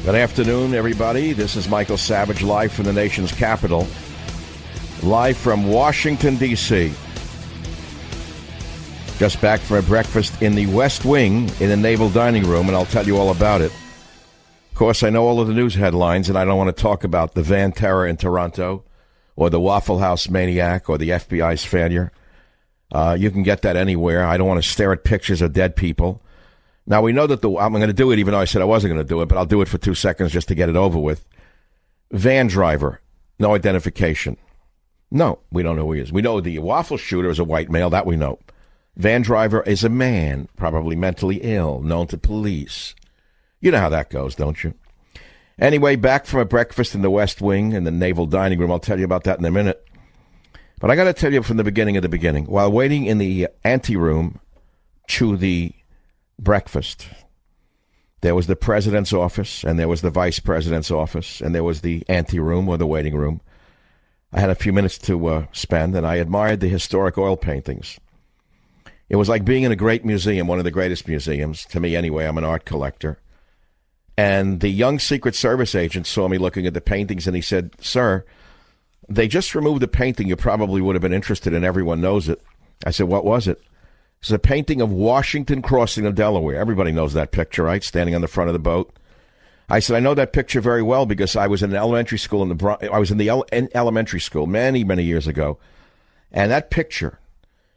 Good afternoon, everybody. This is Michael Savage, live from the nation's capital, live from Washington, D.C. Just back from a breakfast in the West Wing in the Naval Dining Room, and I'll tell you all about it. Of course, I know all of the news headlines, and I don't want to talk about the van terror in Toronto or the Waffle House maniac or the FBI's failure. You can get that anywhere. I don't want to stare at pictures of dead people. Now, we know that I'm going to do it, even though I said I wasn't going to do it, but I'll do it for 2 seconds just to get it over with. Van driver, no identification. No, we don't know who he is. We know the waffle shooter is a white male, that we know. Van driver is a man, probably mentally ill, known to police. You know how that goes, don't you? Anyway, back from a breakfast in the West Wing in the Naval Dining Room. I'll tell you about that in a minute. But I got to tell you from the beginning of the beginning. While waiting in the anteroom to the breakfast, there was the president's office, and there was the vice president's office, and there was the anteroom or the waiting room. I had a few minutes to spend, and I admired the historic oil paintings. It was like being in a great museum, one of the greatest museums, to me anyway. I'm an art collector. And the young Secret Service agent saw me looking at the paintings, and he said, "Sir, they just removed the painting you probably would have been interested in. Everyone knows it." I said, "What was it?" It's a painting of Washington crossing the Delaware. Everybody knows that picture, right? Standing on the front of the boat. I said, "I know that picture very well because I was in elementary school elementary school many, many years ago. And that picture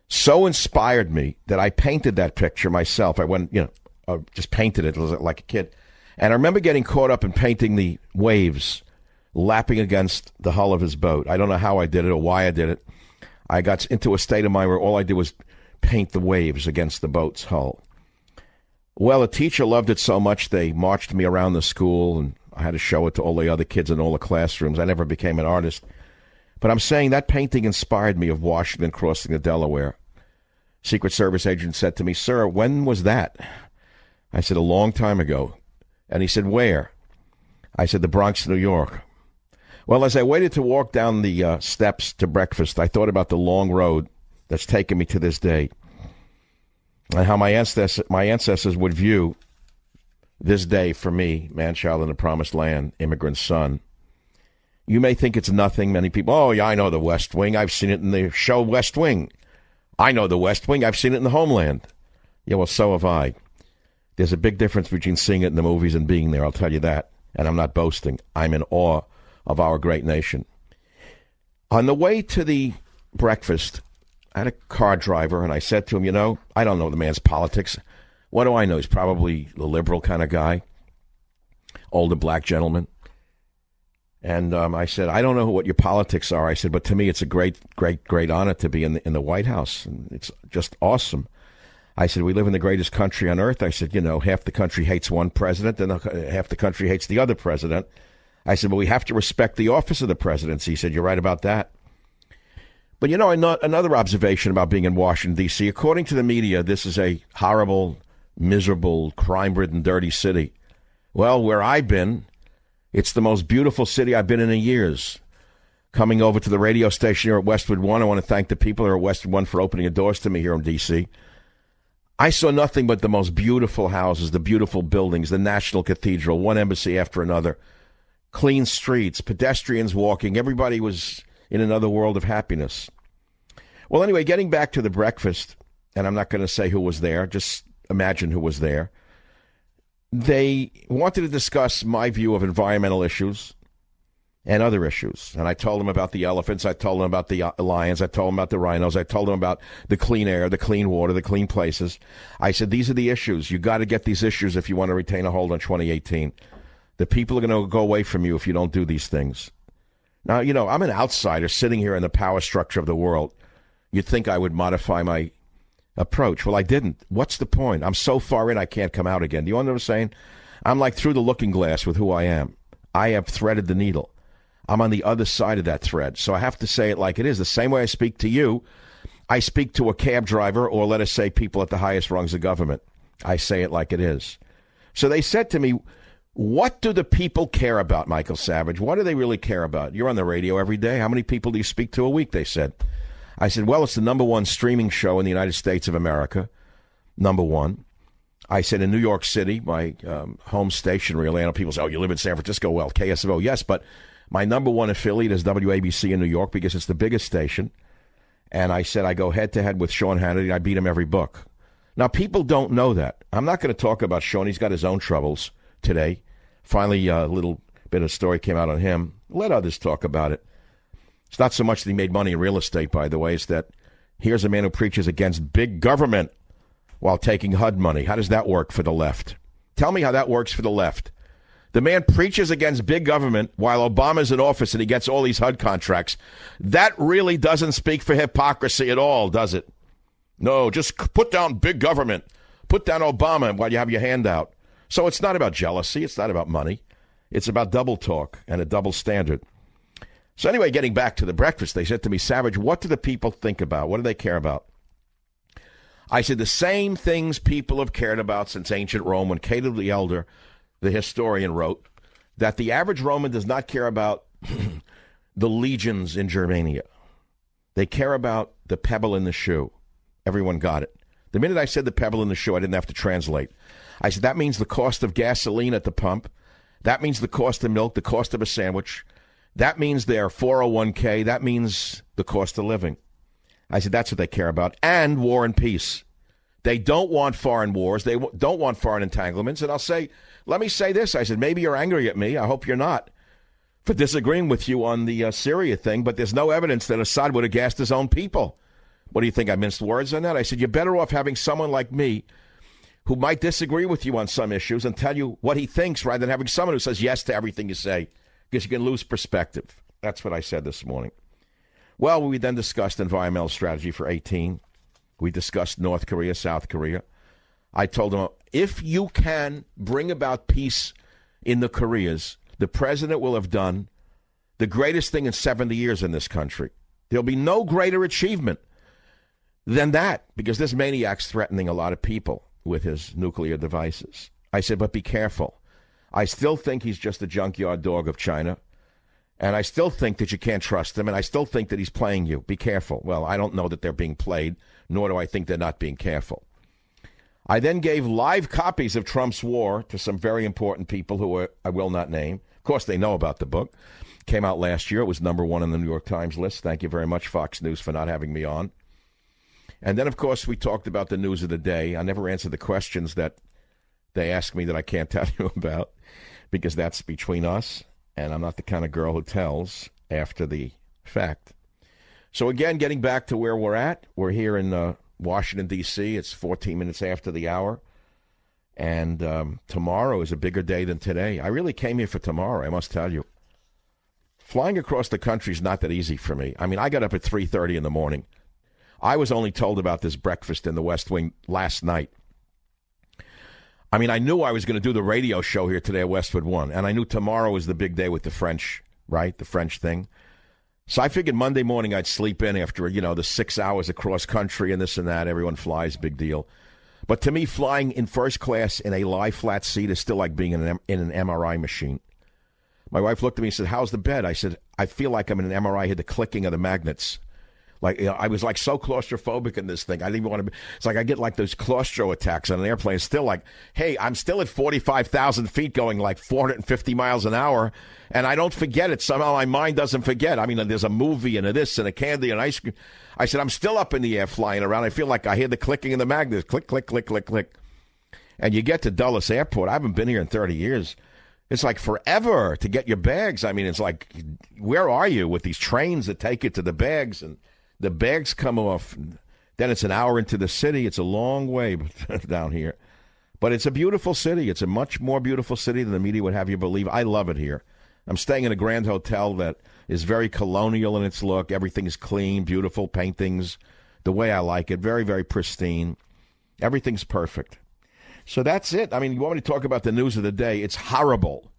so inspired me that I painted that picture myself. I went, just painted it like a kid. And I remember getting caught up in painting the waves lapping against the hull of his boat. I don't know how I did it or why I did it. I got into a state of mind where all I did was paint the waves against the boat's hull. Well, a teacher loved it so much they marched me around the school, and I had to show it to all the other kids in all the classrooms. I never became an artist. But I'm saying that painting inspired me of Washington crossing the Delaware. Secret Service agent said to me, "Sir, when was that?" I said, "A long time ago." And he said, "Where?" I said, "The Bronx, New York." Well, as I waited to walk down the steps to breakfast, I thought about the long road that's taken me to this day, and how my ancestors would view this day for me, man-child in the promised land, immigrant son. You may think it's nothing. Many people, "Oh, yeah, I know the West Wing. I've seen it in the show West Wing." I know the West Wing. I've seen it in the Homeland. Yeah, well, so have I. There's a big difference between seeing it in the movies and being there, I'll tell you that. And I'm not boasting. I'm in awe of our great nation. On the way to the breakfast, I had a car driver, and I said to him, I don't know the man's politics. What do I know? He's probably the liberal kind of guy, older black gentleman. And I said, "I don't know what your politics are." I said, "But to me, it's a great, great, great honor to be in the White House. And it's just awesome." I said, "We live in the greatest country on earth." I said, half the country hates one president, and half the country hates the other president. I said, "But we have to respect the office of the presidency." He said, "You're right about that." But, another observation about being in Washington, D.C., according to the media, this is a horrible, miserable, crime-ridden, dirty city. Well, where I've been, it's the most beautiful city I've been in years. Coming over to the radio station here at Westwood One, I want to thank the people here at Westwood One for opening the doors to me here in D.C. I saw nothing but the most beautiful houses, the beautiful buildings, the National Cathedral, one embassy after another, clean streets, pedestrians walking. Everybody was in another world of happiness. Well, anyway, getting back to the breakfast, and I'm not going to say who was there, just imagine who was there. They wanted to discuss my view of environmental issues and other issues. And I told them about the elephants. I told them about the lions. I told them about the rhinos. I told them about the clean air, the clean water, the clean places. I said, these are the issues. You got to get these issues if you want to retain a hold on 2018. The people are going to go away from you if you don't do these things. Now, I'm an outsider sitting here in the power structure of the world. You'd think I would modify my approach. Well, I didn't. What's the point? I'm so far in, I can't come out again. Do you know what I'm saying? I'm like through the looking glass with who I am. I have threaded the needle. I'm on the other side of that thread. So I have to say it like it is. The same way I speak to you, I speak to a cab driver, or let us say people at the highest rungs of government. I say it like it is. So they said to me, what do the people care about, Michael Savage? What do they really care about? You're on the radio every day. How many people do you speak to a week, they said. I said, well, it's the number one streaming show in the United States of America. Number one. I said in New York City, my home station, really. I know people say, oh, you live in San Francisco. Well, KSFO, yes, but my number one affiliate is WABC in New York because it's the biggest station. And I said I go head-to-head with Sean Hannity. I beat him every book. Now, people don't know that. I'm not going to talk about Sean. He's got his own troubles today. Finally, a little bit of story came out on him. Let others talk about it. It's not so much that he made money in real estate, by the way. It's that here's a man who preaches against big government while taking HUD money. How does that work for the left? Tell me how that works for the left. The man preaches against big government while Obama's in office and he gets all these HUD contracts. That really doesn't speak for hypocrisy at all, does it? No, just put down big government. Put down Obama while you have your hand out. So it's not about jealousy. It's not about money. It's about double talk and a double standard. So anyway, getting back to the breakfast, they said to me, Savage, what do the people think about? What do they care about? I said the same things people have cared about since ancient Rome when Cato the Elder, the historian, wrote that the average Roman does not care about the legions in Germania. They care about the pebble in the shoe. Everyone got it. The minute I said the pebble in the shoe, I didn't have to translate. I said that means the cost of gasoline at the pump. That means the cost of milk, the cost of a sandwich. That means their 401k. That means the cost of living. I said that's what they care about. And war and peace. They don't want foreign wars. They don't want foreign entanglements. And I'll say, let me say this. I said, maybe you're angry at me. I hope you're not for disagreeing with you on the Syria thing. But there's no evidence that Assad would have gassed his own people. What do you think? I minced words on that? I said, you're better off having someone like me who might disagree with you on some issues and tell you what he thinks rather than having someone who says yes to everything you say, because you can lose perspective. That's what I said this morning. Well, we then discussed environmental strategy for 18. We discussed North Korea, South Korea. I told him, if you can bring about peace in the Koreas, the president will have done the greatest thing in 70 years in this country. There'll be no greater achievement than that, because this maniac's threatening a lot of people with his nuclear devices. I said, but be careful. I still think he's just a junkyard dog of China, and I still think that you can't trust him, and I still think that he's playing you. Be careful. Well, I don't know that they're being played, nor do I think they're not being careful. I then gave live copies of Trump's War to some very important people who I will not name. Of course, they know about the book. Came out last year. It was number one on the New York Times list. Thank you very much, Fox News, for not having me on. And then, of course, we talked about the news of the day. I never answer the questions that they ask me that I can't tell you about, because that's between us, and I'm not the kind of girl who tells after the fact. So, again, getting back to where we're at, we're here in Washington, D.C. It's 14 minutes after the hour, and tomorrow is a bigger day than today. I really came here for tomorrow, I must tell you. Flying across the country is not that easy for me. I mean, I got up at 3:30 in the morning. I was only told about this breakfast in the West Wing last night. I mean, I knew I was going to do the radio show here today at Westwood One, and I knew tomorrow was the big day with the French, right? The French thing. So I figured Monday morning I'd sleep in after, the 6 hours across country and this and that. Everyone flies, big deal. But to me, flying in first class in a lie flat seat is still like being in an MRI machine. My wife looked at me and said, how's the bed? I said, I feel like I'm in an MRI. I hear the clicking of the magnets. Like, I was like so claustrophobic in this thing. I didn't even want to be. It's like I get like those claustro attacks on an airplane. Still like, hey, I'm still at 45,000 feet going like 450 miles an hour. And I don't forget it. Somehow my mind doesn't forget. I mean, there's a movie and a this and a candy and ice cream. I said, I'm still up in the air flying around. I feel like I hear the clicking of the magnets. Click, click, click, click, click. And you get to Dulles Airport. I haven't been here in 30 years. It's like forever to get your bags. I mean, it's like, where are you with these trains that take you to the bags? And the bags come off. Then it's an hour into the city. It's a long way down here. But it's a beautiful city. It's a much more beautiful city than the media would have you believe. I love it here. I'm staying in a grand hotel that is very colonial in its look. Everything's clean, beautiful paintings, the way I like it. Very, very pristine. Everything's perfect. So that's it. I mean, you want me to talk about the news of the day? It's horrible.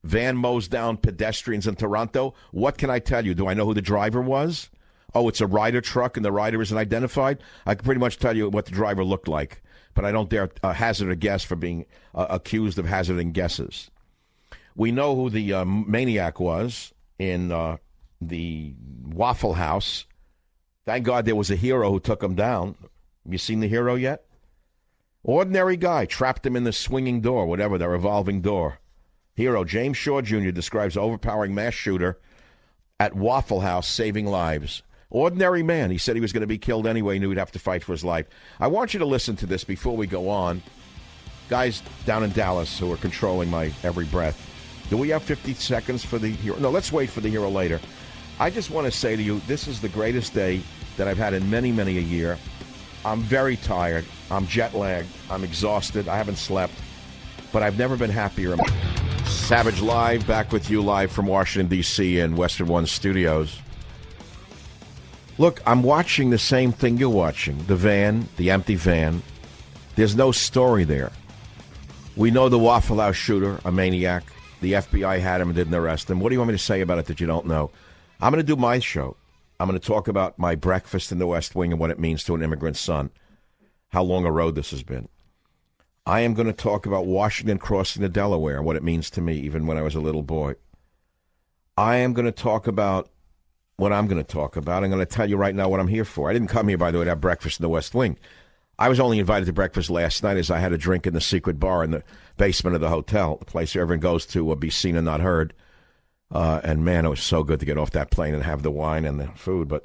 Van mows down pedestrians in Toronto. What can I tell you? Do I know who the driver was? Oh, it's a Ryder truck and the rider isn't identified? I can pretty much tell you what the driver looked like, but I don't dare hazard a guess for being accused of hazarding guesses. We know who the maniac was in the Waffle House. Thank God there was a hero who took him down. Have you seen the hero yet? Ordinary guy, trapped him in the swinging door, whatever, the revolving door. Hero James Shaw Jr. describes overpowering mass shooter at Waffle House saving lives. Ordinary man. He said he was going to be killed anyway. He knew he'd have to fight for his life. I want you to listen to this before we go on. Guys down in Dallas who are controlling my every breath. Do we have 50 seconds for the hero? No, let's wait for the hero later. I just want to say to you, this is the greatest day that I've had in many, many a year. I'm very tired. I'm jet lagged. I'm exhausted. I haven't slept. But I've never been happier. Savage Live, back with you live from Washington, D.C. and Western One Studios. Look, I'm watching the same thing you're watching. The van, the empty van. There's no story there. We know the Waffle House shooter, a maniac. The FBI had him and didn't arrest him. What do you want me to say about it that you don't know? I'm going to do my show. I'm going to talk about my breakfast in the West Wing and what it means to an immigrant son. How long a road this has been. I am going to talk about Washington crossing the Delaware and what it means to me, even when I was a little boy. I am going to talk about what I'm going to talk about. I'm going to tell you right now what I'm here for. I didn't come here, by the way, to have breakfast in the West Wing. I was only invited to breakfast last night as I had a drink in the secret bar in the basement of the hotel, the place where everyone goes to be seen and not heard. And, man, it was so good to get off that plane and have the wine and the food. But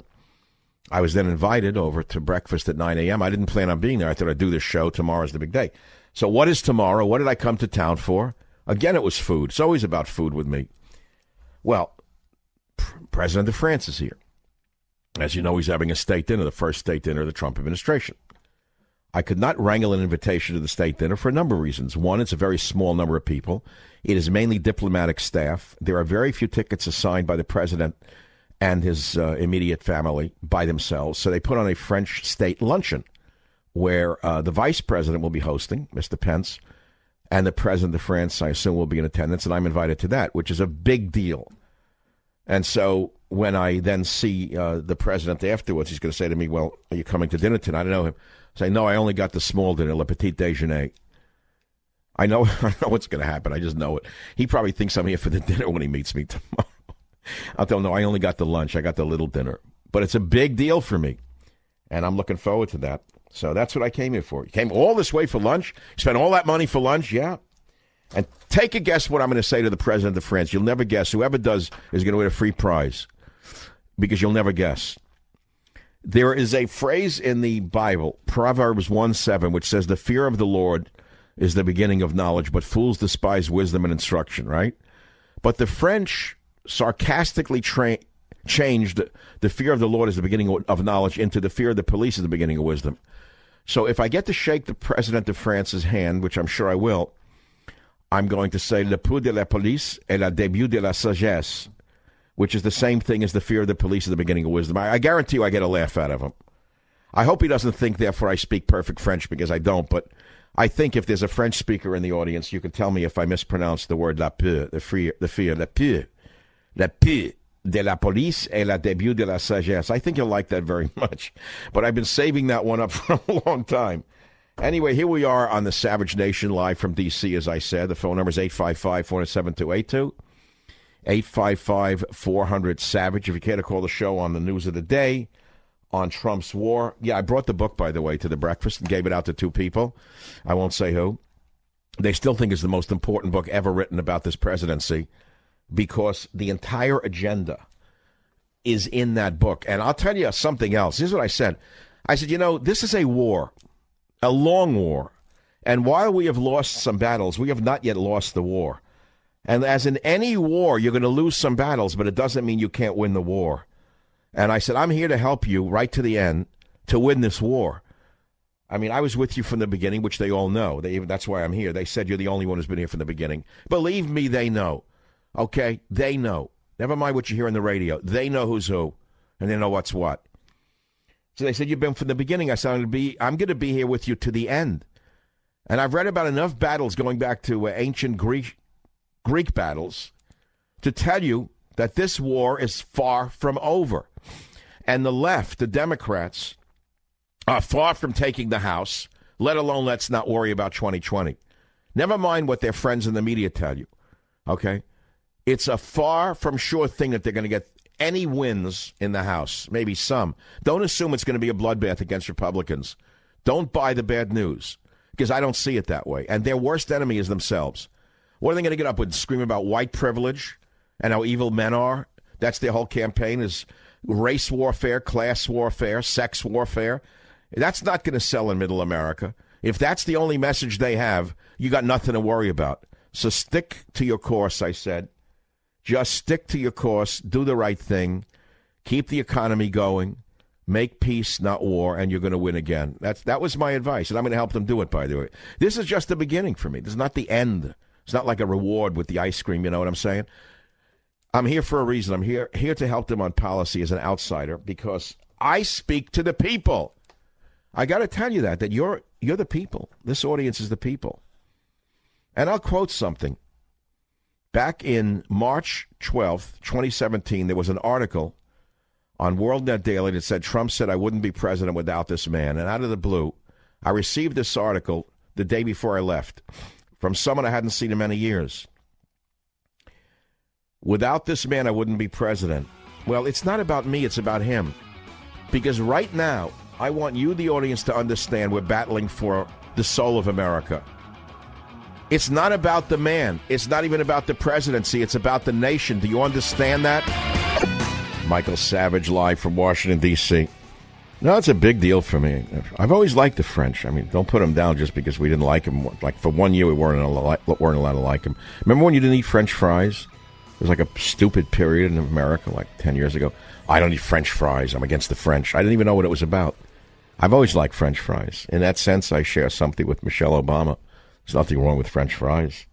I was then invited over to breakfast at 9 a.m. I didn't plan on being there. I thought I'd do this show. Tomorrow's the big day. So what is tomorrow? What did I come to town for? Again, it was food. It's always about food with me. Well, President of France is here. As you know, he's having a state dinner, the first state dinner of the Trump administration. I could not wrangle an invitation to the state dinner for a number of reasons. One, it's a very small number of people. It is mainly diplomatic staff. There are very few tickets assigned by the president and his immediate family by themselves. So they put on a French state luncheon where the vice president will be hosting, Mr. Pence, and the president of France, I assume, will be in attendance, and I'm invited to that, which is a big deal. And so when I then see the president afterwards, he's going to say to me, well, are you coming to dinner tonight? I know him. I say, no, I only got the small dinner, le petit déjeuner. I know what's going to happen. I just know it. He probably thinks I'm here for the dinner when he meets me tomorrow. I'll tell him, no, I only got the lunch. I got the little dinner. But it's a big deal for me, and I'm looking forward to that. So that's what I came here for. You came all this way for lunch? You spent all that money for lunch? Yeah. And take a guess what I'm going to say to the president of France. You'll never guess. Whoever does is going to win a free prize because you'll never guess. There is a phrase in the Bible, Proverbs 1:7, which says, the fear of the Lord is the beginning of knowledge, but fools despise wisdom and instruction, right? But the French sarcastically changed the fear of the Lord is the beginning of knowledge into the fear of the police is the beginning of wisdom. So if I get to shake the president of France's hand, which I'm sure I will, I'm going to say, le peu de la police est le début de la sagesse, which is the same thing as the fear of the police is the beginning of wisdom. I guarantee you I get a laugh out of him. I hope he doesn't think, therefore, I speak perfect French, because I don't, but I think if there's a French speaker in the audience, you can tell me if I mispronounce the word la peur, the fear, la peur de la police et le début de la sagesse. I think you'll like that very much, but I've been saving that one up for a long time. Anyway, here we are on the Savage Nation live from D.C., as I said. The phone number is 855-407-282, 855-400-SAVAGE. If you care to call the show on the news of the day, on Trump's war. Yeah, I brought the book, by the way, to the breakfast and gave it out to two people. I won't say who. They still think it's the most important book ever written about this presidency because the entire agenda is in that book. And I'll tell you something else. Here's what I said. I said, this is a war, a long war. And while we have lost some battles, we have not yet lost the war. And as in any war, you're going to lose some battles, but it doesn't mean you can't win the war. And I said, I'm here to help you right to the end to win this war. I mean, I was with you from the beginning, which they all know. That's why I'm here. They said you're the only one who's been here from the beginning. Believe me, they know. Okay? They know. Never mind what you hear on the radio. They know who's who, and they know what's what. So they said, you've been from the beginning. I said, I'm going to be here with you to the end. And I've read about enough battles going back to ancient Greek battles to tell you that this war is far from over. And the left, the Democrats, are far from taking the House, let alone let's not worry about 2020. Never mind what their friends in the media tell you, okay? It's a far from sure thing that they're going to get any wins in the House, maybe some. Don't assume it's going to be a bloodbath against Republicans. Don't buy the bad news. because I don't see it that way. And their worst enemy is themselves. What are they going to get up with, screaming about white privilege and how evil men are? That's their whole campaign, is race warfare, class warfare, sex warfare. That's not going to sell in middle America. If that's the only message they have, you got nothing to worry about. So stick to your course, I said. Just stick to your course, do the right thing, keep the economy going, make peace, not war, and you're going to win again. That was my advice, and I'm going to help them do it, by the way. This is just the beginning for me. This is not the end. It's not like a reward with the ice cream, you know what I'm saying? I'm here for a reason. I'm here to help them on policy as an outsider because I speak to the people. I got to tell you that you're the people. This audience is the people. And I'll quote something. Back in March 12th, 2017, there was an article on WorldNet Daily that said Trump said I wouldn't be president without this man. And out of the blue, I received this article the day before I left from someone I hadn't seen in many years. Without this man, I wouldn't be president. Well, it's not about me, it's about him. Because right now, I want you, the audience, to understand we're battling for the soul of America. It's not about the man. It's not even about the presidency. It's about the nation. Do you understand that? Michael Savage live from Washington, D.C. No, it's a big deal for me. I've always liked the French. I mean, don't put them down just because we didn't like them. Like, for 1 year, we weren't allowed to like them. Remember when you didn't eat French fries? There was like a stupid period in America like 10 years ago. I don't eat French fries. I'm against the French. I didn't even know what it was about. I've always liked French fries. In that sense, I share something with Michelle Obama. There's nothing wrong with French fries.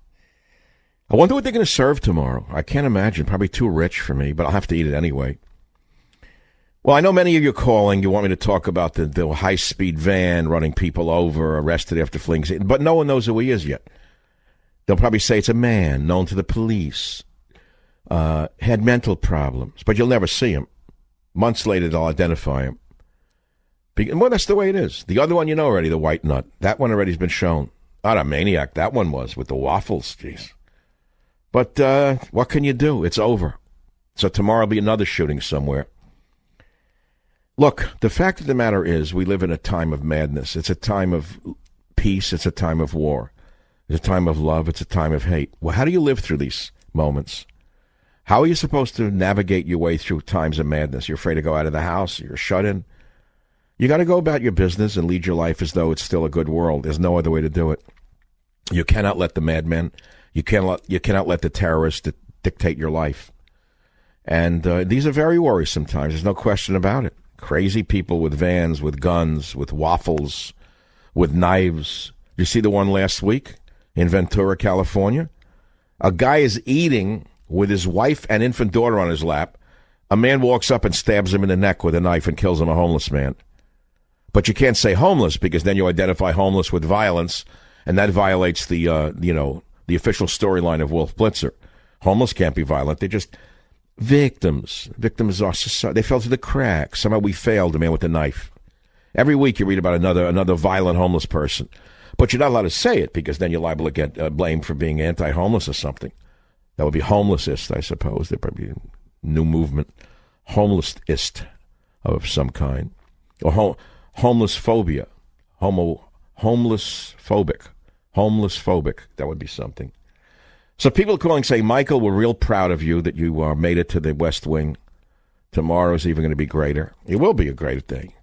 I wonder what they're going to serve tomorrow. I can't imagine. Probably too rich for me, but I'll have to eat it anyway. Well, I know many of you are calling. You want me to talk about the high-speed van running people over, arrested after fleeing. But no one knows who he is yet. They'll probably say it's a man known to the police, had mental problems, but you'll never see him. Months later, they'll identify him. Well, that's the way it is. The other one you know already, the white nut. That one already has been shown. Not a maniac, that one was, with the waffles, jeez. But what can you do? It's over. So tomorrow will be another shooting somewhere. Look, the fact of the matter is we live in a time of madness. It's a time of peace. It's a time of war. It's a time of love. It's a time of hate. Well, how do you live through these moments? How are you supposed to navigate your way through times of madness? You're afraid to go out of the house. You're shut in. You got to go about your business and lead your life as though it's still a good world. There's no other way to do it. You cannot let the madmen, you cannot let the terrorists dictate your life. And these are very worrisome times. There's no question about it. Crazy people with vans, with guns, with waffles, with knives. You see the one last week in Ventura, California? A guy is eating with his wife and infant daughter on his lap. A man walks up and stabs him in the neck with a knife and kills him, a homeless man. But you can't say homeless because then you identify homeless with violence, and that violates the official storyline of Wolf Blitzer. Homeless can't be violent. They're just victims. Victims are society. They fell through the cracks. Somehow we failed a man with a knife. Every week you read about another violent homeless person. But you're not allowed to say it because then you're liable to get blamed for being anti-homeless or something. That would be homelessist, I suppose. There'd probably be a new movement. Homelessist of some kind. Or homeless phobia. Homeless phobic. That would be something. So people calling say, Michael, we're real proud of you that you made it to the West Wing. Tomorrow's even going to be greater. It will be a great day.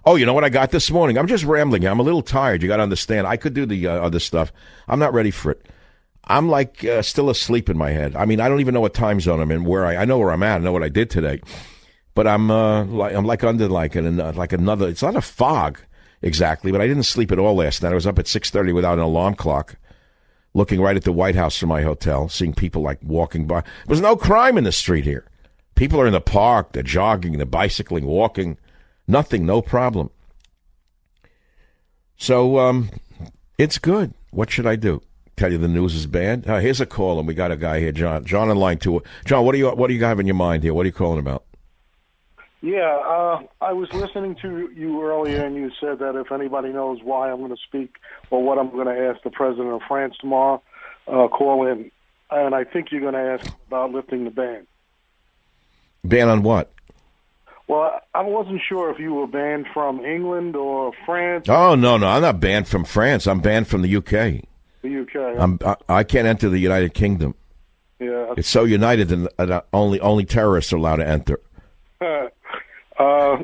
Oh, you know what I got this morning? I'm just rambling. I'm a little tired. You got to understand. I could do the other stuff. I'm not ready for it. I'm like still asleep in my head. I mean, I don't even know what time zone I'm in. I know where I'm at. I know what I did today. But I'm like under like another. It's not a fog exactly, but I didn't sleep at all last night. I was up at 6:30 without an alarm clock, looking right at the White House from my hotel, seeing people like walking by. There's no crime in the street here. People are in the park. They're jogging. They're bicycling, walking. Nothing. No problem. So it's good. What should I do? Tell you the news is bad? Here's a call, and we got a guy here, John. John in line 2. John, what do you have in your mind here? What are you calling about? Yeah, I was listening to you earlier, and you said that if anybody knows why I'm going to speak or what I'm going to ask the president of France tomorrow, call in. And I think you're going to ask about lifting the ban. Ban on what? Well, I wasn't sure if you were banned from England or France. Oh, no, I'm not banned from France. I'm banned from the UK. The UK. I can't enter the United Kingdom. Yeah. It's so united that only terrorists are allowed to enter.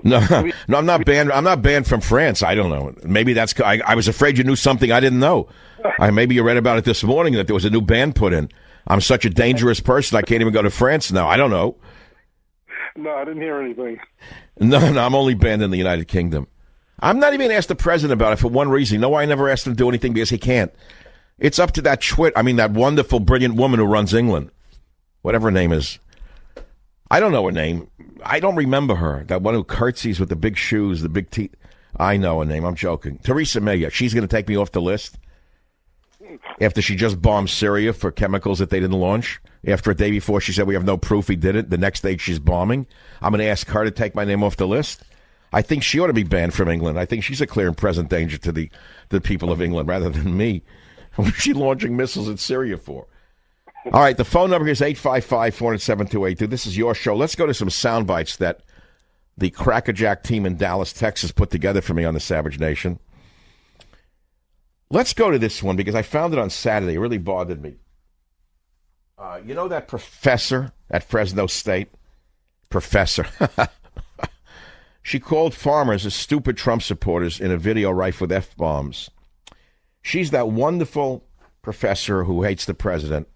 No, I'm not banned. I'm not banned from France. I don't know. Maybe that's. I was afraid you knew something I didn't know. Maybe you read about it this morning that there was a new ban put in. I'm such a dangerous person. I can't even go to France now. I don't know. No, I didn't hear anything. No, I'm only banned in the United Kingdom. I'm not even asked the president about it for one reason. No, I never asked him to do anything because he can't. It's up to that that wonderful, brilliant woman who runs England. Whatever her name is. I don't know her name. I don't remember her. That one who curtsies with the big shoes, the big teeth. I know her name. I'm joking. Theresa May. She's going to take me off the list after she just bombed Syria for chemicals that they didn't launch. After a day before she said we have no proof he did it. The next day she's bombing. I'm going to ask her to take my name off the list. I think she ought to be banned from England. I think she's a clear and present danger to the people of England rather than me. What's she launching missiles in Syria for? All right, the phone number is 855-407-282. This is your show. Let's go to some sound bites that the Crackerjack team in Dallas, Texas put together for me on the Savage Nation. Let's go to this one because I found it on Saturday. It really bothered me. You know that professor at Fresno State? Professor. She called farmers as stupid Trump supporters in a video rife with F-bombs. She's that wonderful professor who hates the president.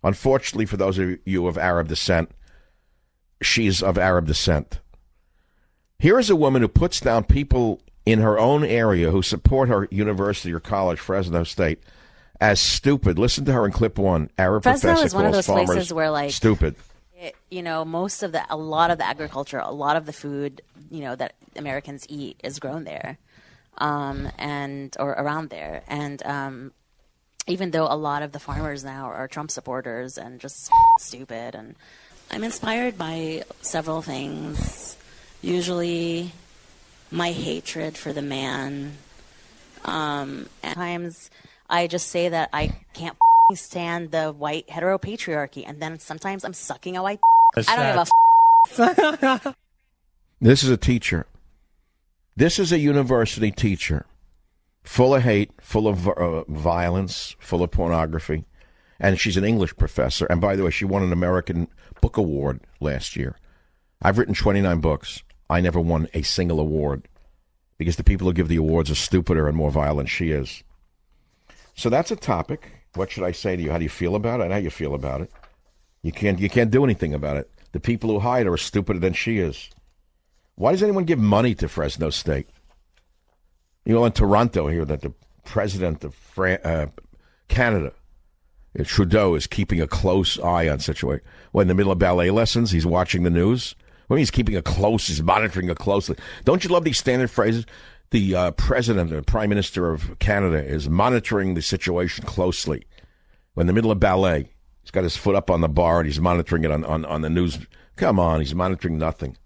Unfortunately, for those of you of Arab descent, she's of Arab descent. Here is a woman who puts down people in her own area who support her university or college, Fresno State, as stupid. Listen to her in clip one. Arab Fresno professor is one of calls those farmers places where, like, stupid. A lot of the agriculture, a lot of the food, that Americans eat is grown there, or around there. And even though a lot of the farmers now are Trump supporters and just stupid, and I'm inspired by several things. Usually, my hatred for the man. And times I just say that I can't stand the white heteropatriarchy, and then sometimes I'm sucking a white. I don't give a. This is a teacher. This is a university teacher, full of hate, full of violence, full of pornography, and she's an English professor. And by the way, she won an American Book Award last year. I've written 29 books. I never won a single award because the people who give the awards are stupider and more violent she is. So that's a topic. What should I say to you? How do you feel about it? How you feel about it? You can't do anything about it. The people who hide are stupider than she is. Why does anyone give money to Fresno State? In Toronto here, that the president of Canada, Trudeau, is keeping a close eye on situation. Well, in the middle of ballet lessons, he's watching the news. Well, he's he's monitoring it closely. Don't you love these standard phrases? The president or prime minister of Canada is monitoring the situation closely. In the middle of ballet, he's got his foot up on the bar and he's monitoring it on the news. Come on, he's monitoring nothing.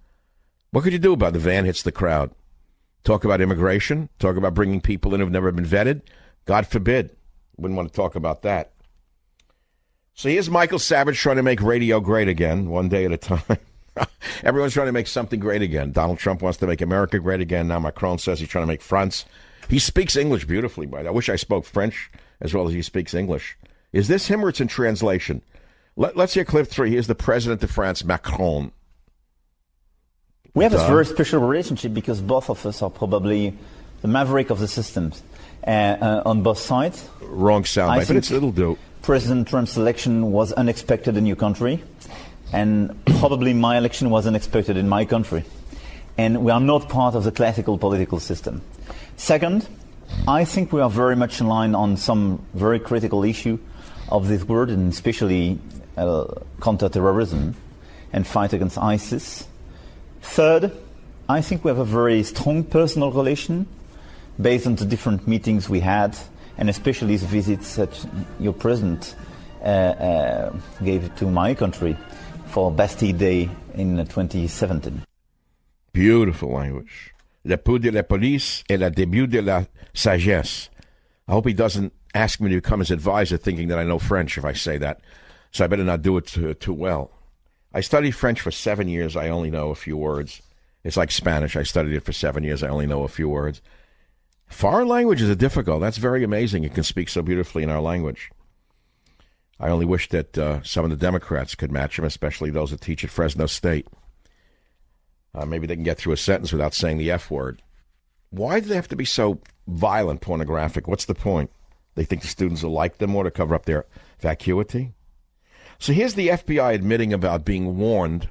What could you do about it? The van hits the crowd? Talk about immigration? Talk about bringing people in who've never been vetted? God forbid. Wouldn't want to talk about that. So here's Michael Savage trying to make radio great again, one day at a time. Everyone's trying to make something great again. Donald Trump wants to make America great again. Now Macron says he's trying to make France. He speaks English beautifully, by the way. I wish I spoke French as well as he speaks English. Is this him or it's in translation? Let's hear clip 3. Here's the president of France, Macron. We have a very special relationship because both of us are probably the maverick of the systems on both sides. Wrong soundbite, but it's little do. President Trump's election was unexpected in your country, and probably my election was unexpected in my country. And we are not part of the classical political system. Second, I think we are very much in line on some very critical issue of this world, and especially counterterrorism and fight against ISIS. Third, I think we have a very strong personal relation based on the different meetings we had, and especially the visits that your president gave to my country for Bastille Day in 2017. Beautiful language. Le pouls de la police est le début de la sagesse. I hope he doesn't ask me to become his advisor thinking that I know French if I say that. So I better not do it too well. I studied French for 7 years. I only know a few words. It's like Spanish. I studied it for 7 years. I only know a few words. Foreign languages are difficult. That's very amazing. You can speak so beautifully in our language. I only wish that some of the Democrats could match them, especially those that teach at Fresno State. Maybe they can get through a sentence without saying the F word. Why do they have to be so violent, pornographic? What's the point? They think the students will like them more to cover up their vacuity? So here's the FBI admitting about being warned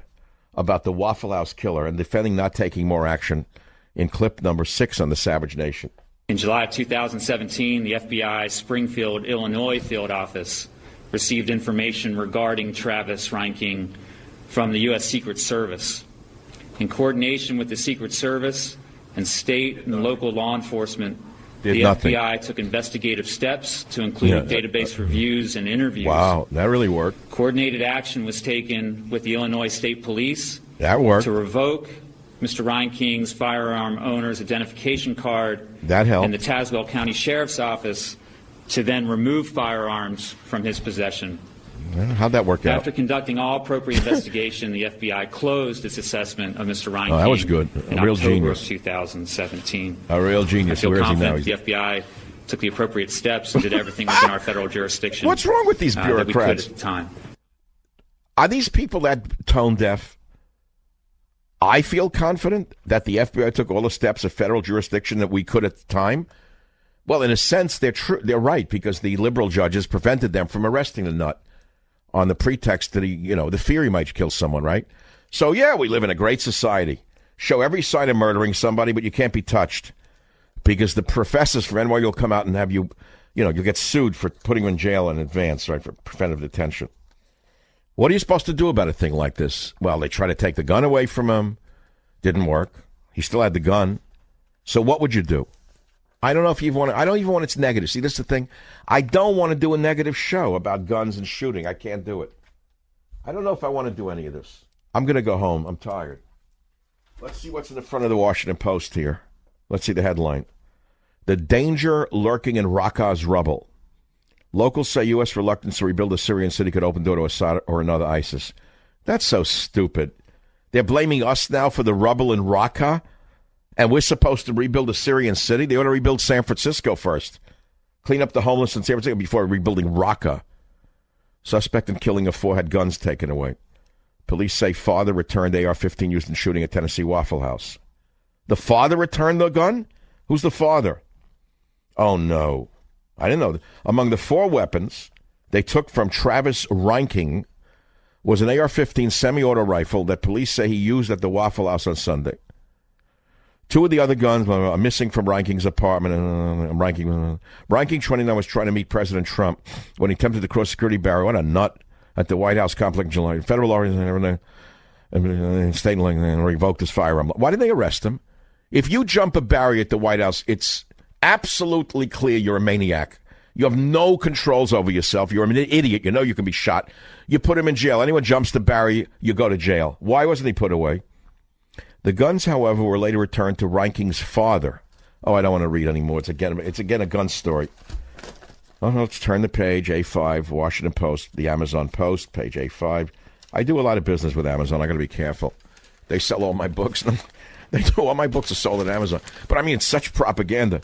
about the Waffle House killer and defending not taking more action in clip number 6 on the Savage Nation. In July of 2017, the FBI Springfield, Illinois field office received information regarding Travis Reinking from the U.S. Secret Service. In coordination with the Secret Service and state and local law enforcement, the FBI took investigative steps to include database reviews and interviews. Wow, that really worked. Coordinated action was taken with the Illinois State Police. That worked. To revoke Mr. Reinking's firearm owner's identification card. That helped. And the Tazewell County Sheriff's Office to then remove firearms from his possession. How'd that work out? After conducting all appropriate investigation, the FBI closed its assessment of Mr. Reinking. Oh, that was good. In real October genius. of 2017. A real genius. I feel Where is he now? confident the FBI took the appropriate steps and did everything within our federal jurisdiction. What's wrong with these bureaucrats? That we could at the time. Are these people that tone deaf? I feel confident that the FBI took all the steps of federal jurisdiction that we could at the time. Well, in a sense, they're right, because the liberal judges prevented them from arresting the nut on the pretext that the fear he might kill someone, right? So, yeah, we live in a great society. Show every sign of murdering somebody, but you can't be touched, because the professors from NYU will come out and have you'll get sued for putting you in jail in advance, right, for preventive detention. What are you supposed to do about a thing like this? Well, they try to take the gun away from him. Didn't work. He still had the gun. So what would you do? I don't know if you want to. I don't even want it's negative. See, this is the thing. I don't want to do a negative show about guns and shooting. I can't do it. I don't know if I want to do any of this. I'm going to go home. I'm tired. Let's see what's in the front of the Washington Post here. Let's see the headline. The danger lurking in Raqqa's rubble. Locals say U.S. reluctance to rebuild a Syrian city could open door to Assad or another ISIS. That's so stupid. They're blaming us now for the rubble in Raqqa, and we're supposed to rebuild a Syrian city? They ought to rebuild San Francisco first. Clean up the homeless in San Francisco before rebuilding Raqqa. Suspect in killing of 4 had guns taken away. Police say father returned AR-15 used in shooting at Tennessee Waffle House. The father returned the gun? Who's the father? Oh, no. I didn't know. Among the 4 weapons they took from Travis Reinking was an AR-15 semi-auto rifle that police say he used at the Waffle House on Sunday. 2 of the other guns are missing from Reinking's apartment. Reinking, 29, was trying to meet President Trump when he attempted to cross security barrier. What a nut. At the White House complex in July. Federal lawyers and state and revoked his firearm. Why did they arrest him? If you jump a barrier at the White House, it's absolutely clear you're a maniac. You have no controls over yourself. You're an idiot. You know you can be shot. You put him in jail. Anyone jumps the barrier, you go to jail. Why wasn't he put away? The guns, however, were later returned to Reinking's father. Oh, I don't want to read anymore. It's again a gun story. Oh, let's turn the page, A5, Washington Post, the Amazon Post, page A5. I do a lot of business with Amazon. I got to be careful. They sell all my books. They do. All my books are sold at Amazon. But I mean, it's such propaganda.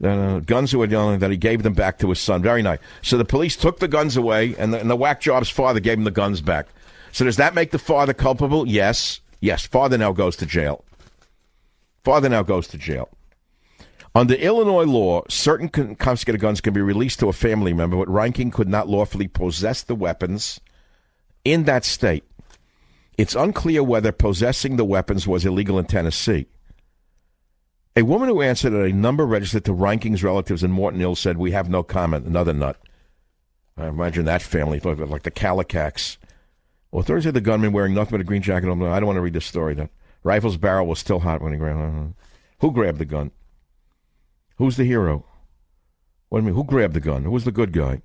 Guns who were young, that he gave them back to his son. Very nice. So the police took the guns away, and the whack job's father gave him the guns back. So does that make the father culpable? Yes. Yes. Father now goes to jail. Under Illinois law, certain confiscated guns can be released to a family member, but Reinking could not lawfully possess the weapons in that state. It's unclear whether possessing the weapons was illegal in Tennessee. A woman who answered at a number registered to Reinking's relatives in Morton Hill said, "We have no comment." Another nut. I imagine that family, like the Calicax. Authorities said the gunman wearing nothing but a green jacket. I don't want to read this story. The rifle's barrel was still hot when he grabbed it. Who grabbed the gun? Who's the hero? What do you mean? Who grabbed the gun? Who was the good guy?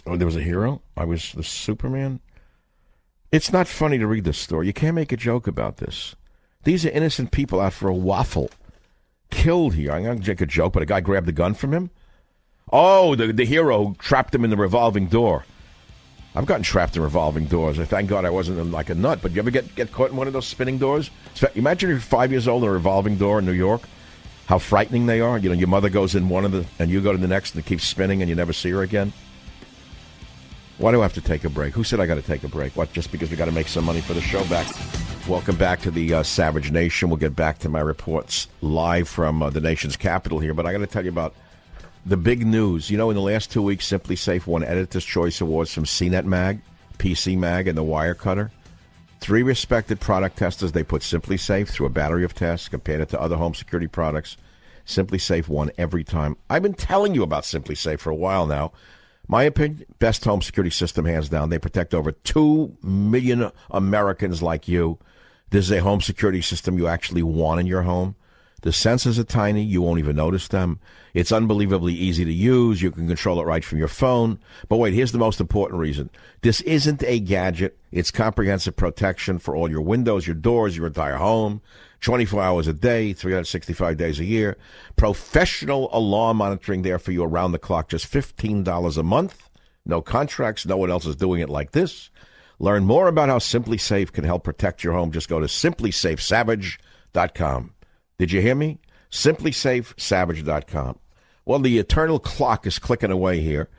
Oh, there was a hero? I was the Superman? It's not funny to read this story. You can't make a joke about this. These are innocent people out for a waffle. Killed here. I'm going to make a joke, but a guy grabbed the gun from him? Oh, the hero trapped him in the revolving door. I've gotten trapped in revolving doors. Thank God I wasn't like a nut. But you ever get caught in one of those spinning doors? Imagine you're 5 years old in a revolving door in New York. How frightening they are. You know, your mother goes in one of the, and you go to the next, and it keeps spinning, and you never see her again. Why do I have to take a break? Who said I got to take a break? What? Just because we got to make some money for the show back? Welcome back to the Savage Nation. We'll get back to my reports live from the nation's capital here. But I got to tell you about the big news. You know, in the last 2 weeks, Simply Safe won Editor's Choice Awards from CNET Mag, PC Mag, and The Wirecutter. 3 respected product testers. They put Simply Safe through a battery of tests, compared it to other home security products. Simply Safe won every time. I've been telling you about Simply Safe for a while now. My opinion, best home security system, hands down. They protect over 2 million Americans like you. This is a home security system you actually want in your home. The sensors are tiny. You won't even notice them. It's unbelievably easy to use. You can control it right from your phone. But wait, here's the most important reason. This isn't a gadget. It's comprehensive protection for all your windows, your doors, your entire home. 24 hours a day, 365 days a year. Professional alarm monitoring there for you around the clock. Just $15 a month. No contracts. No one else is doing it like this. Learn more about how Simply Safe can help protect your home. Just go to simplysafesavage.com. Did you hear me? simplysafesavage.com. Well, the eternal clock is clicking away here.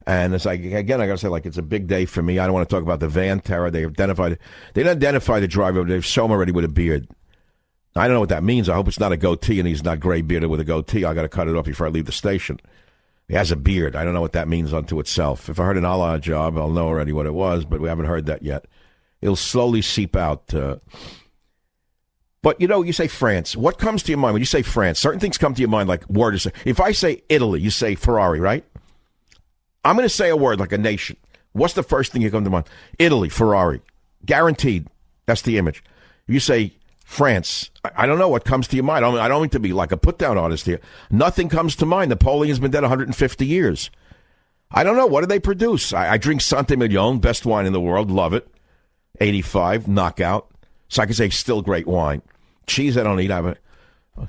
And as I got to say, like, it's a big day for me. I don't want to talk about the van terror. They didn't identify the driver, but they've shown him already with a beard. I don't know what that means. I hope it's not a goatee and he's not gray bearded with a goatee. I got to cut it off before I leave the station. He has a beard. I don't know what that means unto itself. If I heard an Allah job, I'll know already what it was, but we haven't heard that yet. It'll slowly seep out. But, you know, you say France. What comes to your mind when you say France? Certain things come to your mind like words. If I say Italy, you say Ferrari, right? I'm going to say a word like a nation. What's the first thing you come to mind? Italy, Ferrari. Guaranteed. That's the image. If you say France, I don't know what comes to your mind. I don't mean to be like a put-down artist here. Nothing comes to mind. Napoleon's been dead 150 years. I don't know. What do they produce? I drink Santemillon, best wine in the world. Love it. 85, knockout. So I can say still great wine. Cheese I don't eat. I have a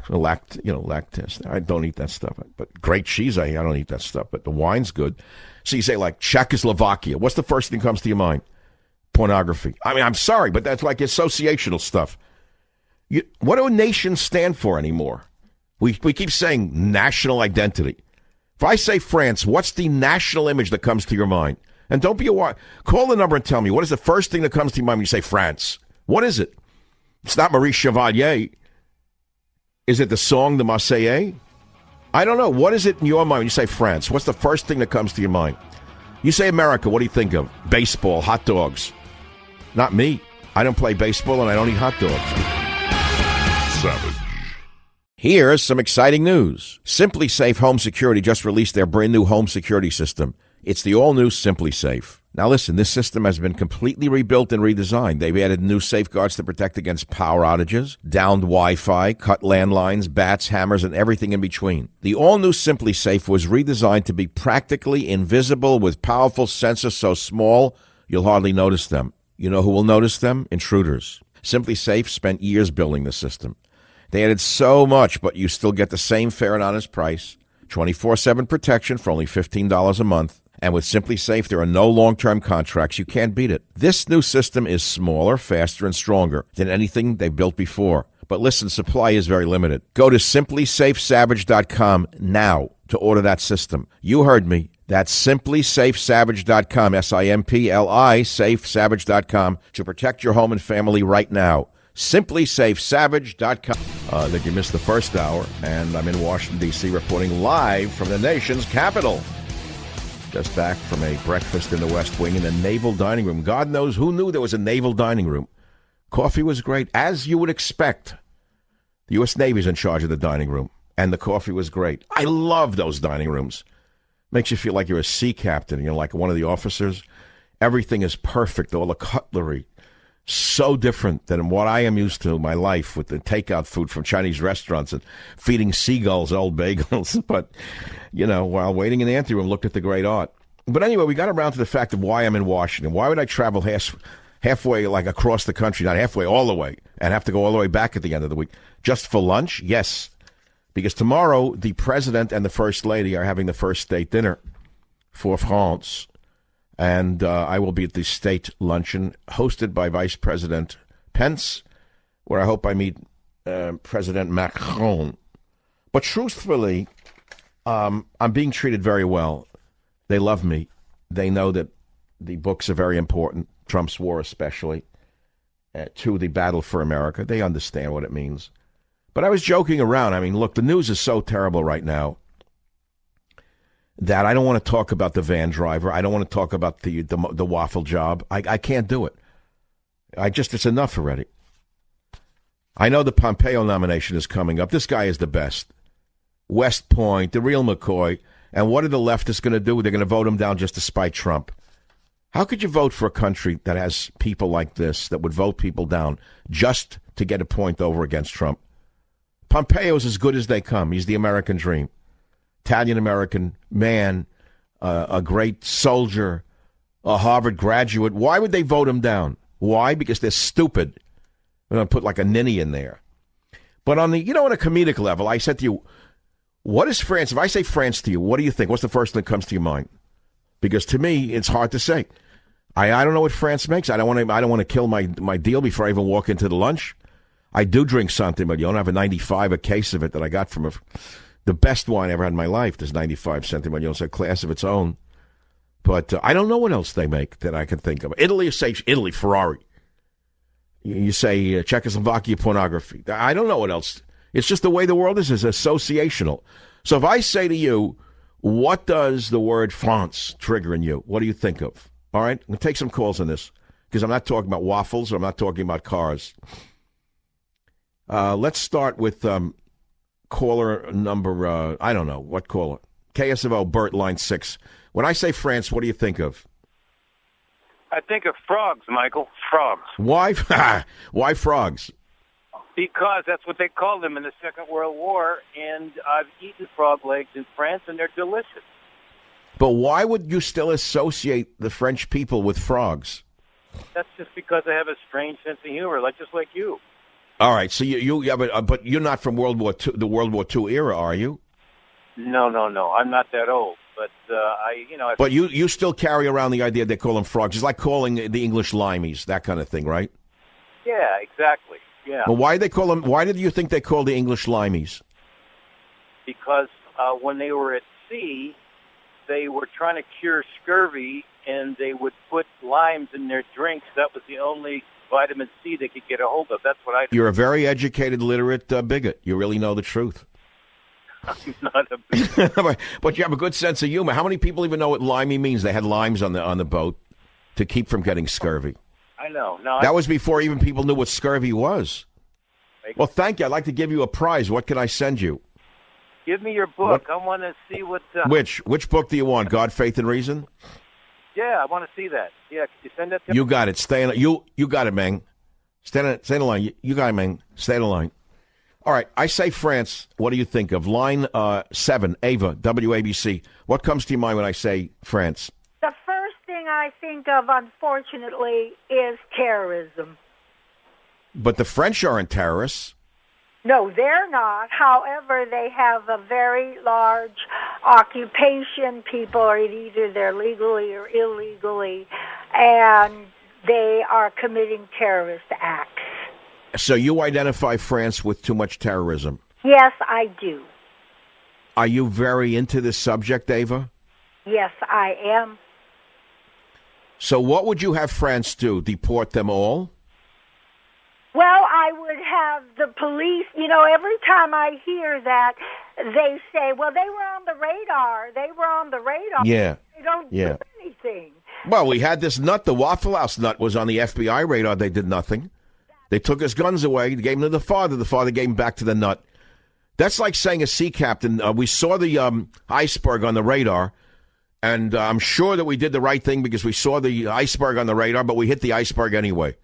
lactose. I don't eat that stuff. But great cheese I don't eat that stuff. But the wine's good. So you say like Czechoslovakia. What's the first thing that comes to your mind? Pornography. I mean, I'm sorry, but that's like associational stuff. What do nations stand for anymore? We keep saying national identity. If I say France, what's the national image that comes to your mind? And don't be a call the number and tell me, what is the first thing that comes to your mind when you say France? What is it? It's not Maurice Chevalier. Is it the song, the Marseillaise? I don't know. What is it in your mind when you say France? What's the first thing that comes to your mind? You say America, what do you think of? Baseball, hot dogs. Not me. I don't play baseball and I don't eat hot dogs. Savage. Here's some exciting news. Simply Safe Home Security just released their brand new home security system. It's the all-new Simply Safe. Now listen, this system has been completely rebuilt and redesigned. They've added new safeguards to protect against power outages, downed Wi-Fi, cut landlines, bats, hammers, and everything in between. The all-new Simply Safe was redesigned to be practically invisible with powerful sensors so small you'll hardly notice them. You know who will notice them? Intruders. Simply Safe spent years building the system. They added so much, but you still get the same fair and honest price. 24/7 protection for only $15 a month. And with Simply Safe, there are no long-term contracts. You can't beat it. This new system is smaller, faster, and stronger than anything they've built before. But listen, supply is very limited. Go to simplysafesavage.com now to order that system. You heard me. That's simplysafesavage.com, S-I-M-P-L-I, safesavage.com, to protect your home and family right now. simplysafesavage.com. I think you missed the first hour, and I'm in Washington, D.C., reporting live from the nation's capital. Just back from a breakfast in the West Wing in the Naval Dining Room. God knows who knew there was a Naval Dining Room. Coffee was great, as you would expect. The U.S. Navy's in charge of the dining room, and the coffee was great. I love those dining rooms. Makes you feel like you're a sea captain, you know, like one of the officers. Everything is perfect, all the cutlery. So different than what I am used to in my life with the takeout food from Chinese restaurants and feeding seagulls old bagels. But, you know, while waiting in the anteroom, looked at the great art. But anyway, we got around to the fact of why I'm in Washington. Why would I travel halfway, like across the country, not halfway, all the way, and have to go all the way back at the end of the week? Just for lunch? Yes. Because tomorrow, the president and the first lady are having the first state dinner for France. And I will be at the state luncheon hosted by Vice President Pence, where I hope I meet President Macron. But truthfully, I'm being treated very well. They love me. They know that the books are very important, Trump's war especially, to the battle for America. They understand what it means. But I was joking around. I mean, look, the news is so terrible right now that I don't want to talk about the van driver. I don't want to talk about the waffle job. I can't do it. It's enough already. I know the Pompeo nomination is coming up. This guy is the best. West Point, the real McCoy. And what are the leftists going to do? They're going to vote him down just to spite Trump. How could you vote for a country that has people like this that would vote people down just to get a point over against Trump? Pompeo's as good as they come. He's the American dream. Italian-American man, a great soldier, a Harvard graduate. Why would they vote him down? Why? Because they're stupid. We're going to put like a ninny in there. But on the, on a comedic level, I said to you, what is France? If I say France to you, what do you think? What's the first thing that comes to your mind? Because to me, it's hard to say. I don't know what France makes. I don't want to kill my deal before I even walk into the lunch. I do drink something, but you don't have a 95, a case of it that I got from the best wine I ever had in my life. There's 95 Centimignon. It's a class of its own. But I don't know what else they make that I can think of. Italy, say Italy, Ferrari. You say Czechoslovakia, pornography. I don't know what else. It's just the way the world is associational. So if I say to you, what does the word France trigger in you? What do you think of? All right, I'm going to take some calls on this because I'm not talking about waffles or I'm not talking about cars. Let's start with caller number, I don't know, what caller? KSFO, Bert, line 6. When I say France, what do you think of? I think of frogs, Michael. Frogs. Why? Why frogs? Because that's what they called them in the Second World War, and I've eaten frog legs in France, and they're delicious. But why would you still associate the French people with frogs? That's just because I have a strange sense of humor, just like you. All right, so but you're not from World War II, the World War II era, are you? No. I'm not that old, but But you still carry around the idea they call them frogs. It's like calling the English limeys, that kind of thing, right? Yeah, exactly. Yeah. Well, why did you think they called the English limeys? Because when they were at sea, they were trying to cure scurvy, and they would put limes in their drinks. That was the only vitamin C they could get a hold of. That's what I. You're a very educated, literate bigot. You really know the truth. I'm not a bigot. But you have a good sense of humor. How many people even know what limey means? They had limes on the boat to keep from getting scurvy. I know. That was before even people knew what scurvy was. Well, thank you. I'd like to give you a prize. What can I send you? Give me your book. I want to see what... Which book do you want? God, Faith, and Reason? Yeah, I want to see that. Yeah, can you send that to me? You got it. You got it, man. Stay in the line. You got it, man. Stay in the line. All right. I say France. What do you think of? Line 7, Ava, WABC. What comes to your mind when I say France? The first thing I think of, unfortunately, is terrorism. But the French aren't terrorists. No, they're not. However, they have a very large occupation. People are either there legally or illegally, and they are committing terrorist acts. So you identify France with too much terrorism? Yes, I do. Are you very into this subject, Ava? Yes, I am. So what would you have France do? Deport them all? Well, I would have the police, every time I hear that, they say, well, they were on the radar. Yeah. They don't do anything. Well, we had this nut, the Waffle House nut was on the FBI radar. They did nothing. They took his guns away, gave them to the father. The father gave them back to the nut. That's like saying a sea captain, we saw the iceberg on the radar, and I'm sure that we did the right thing because we saw the iceberg on the radar, but we hit the iceberg anyway.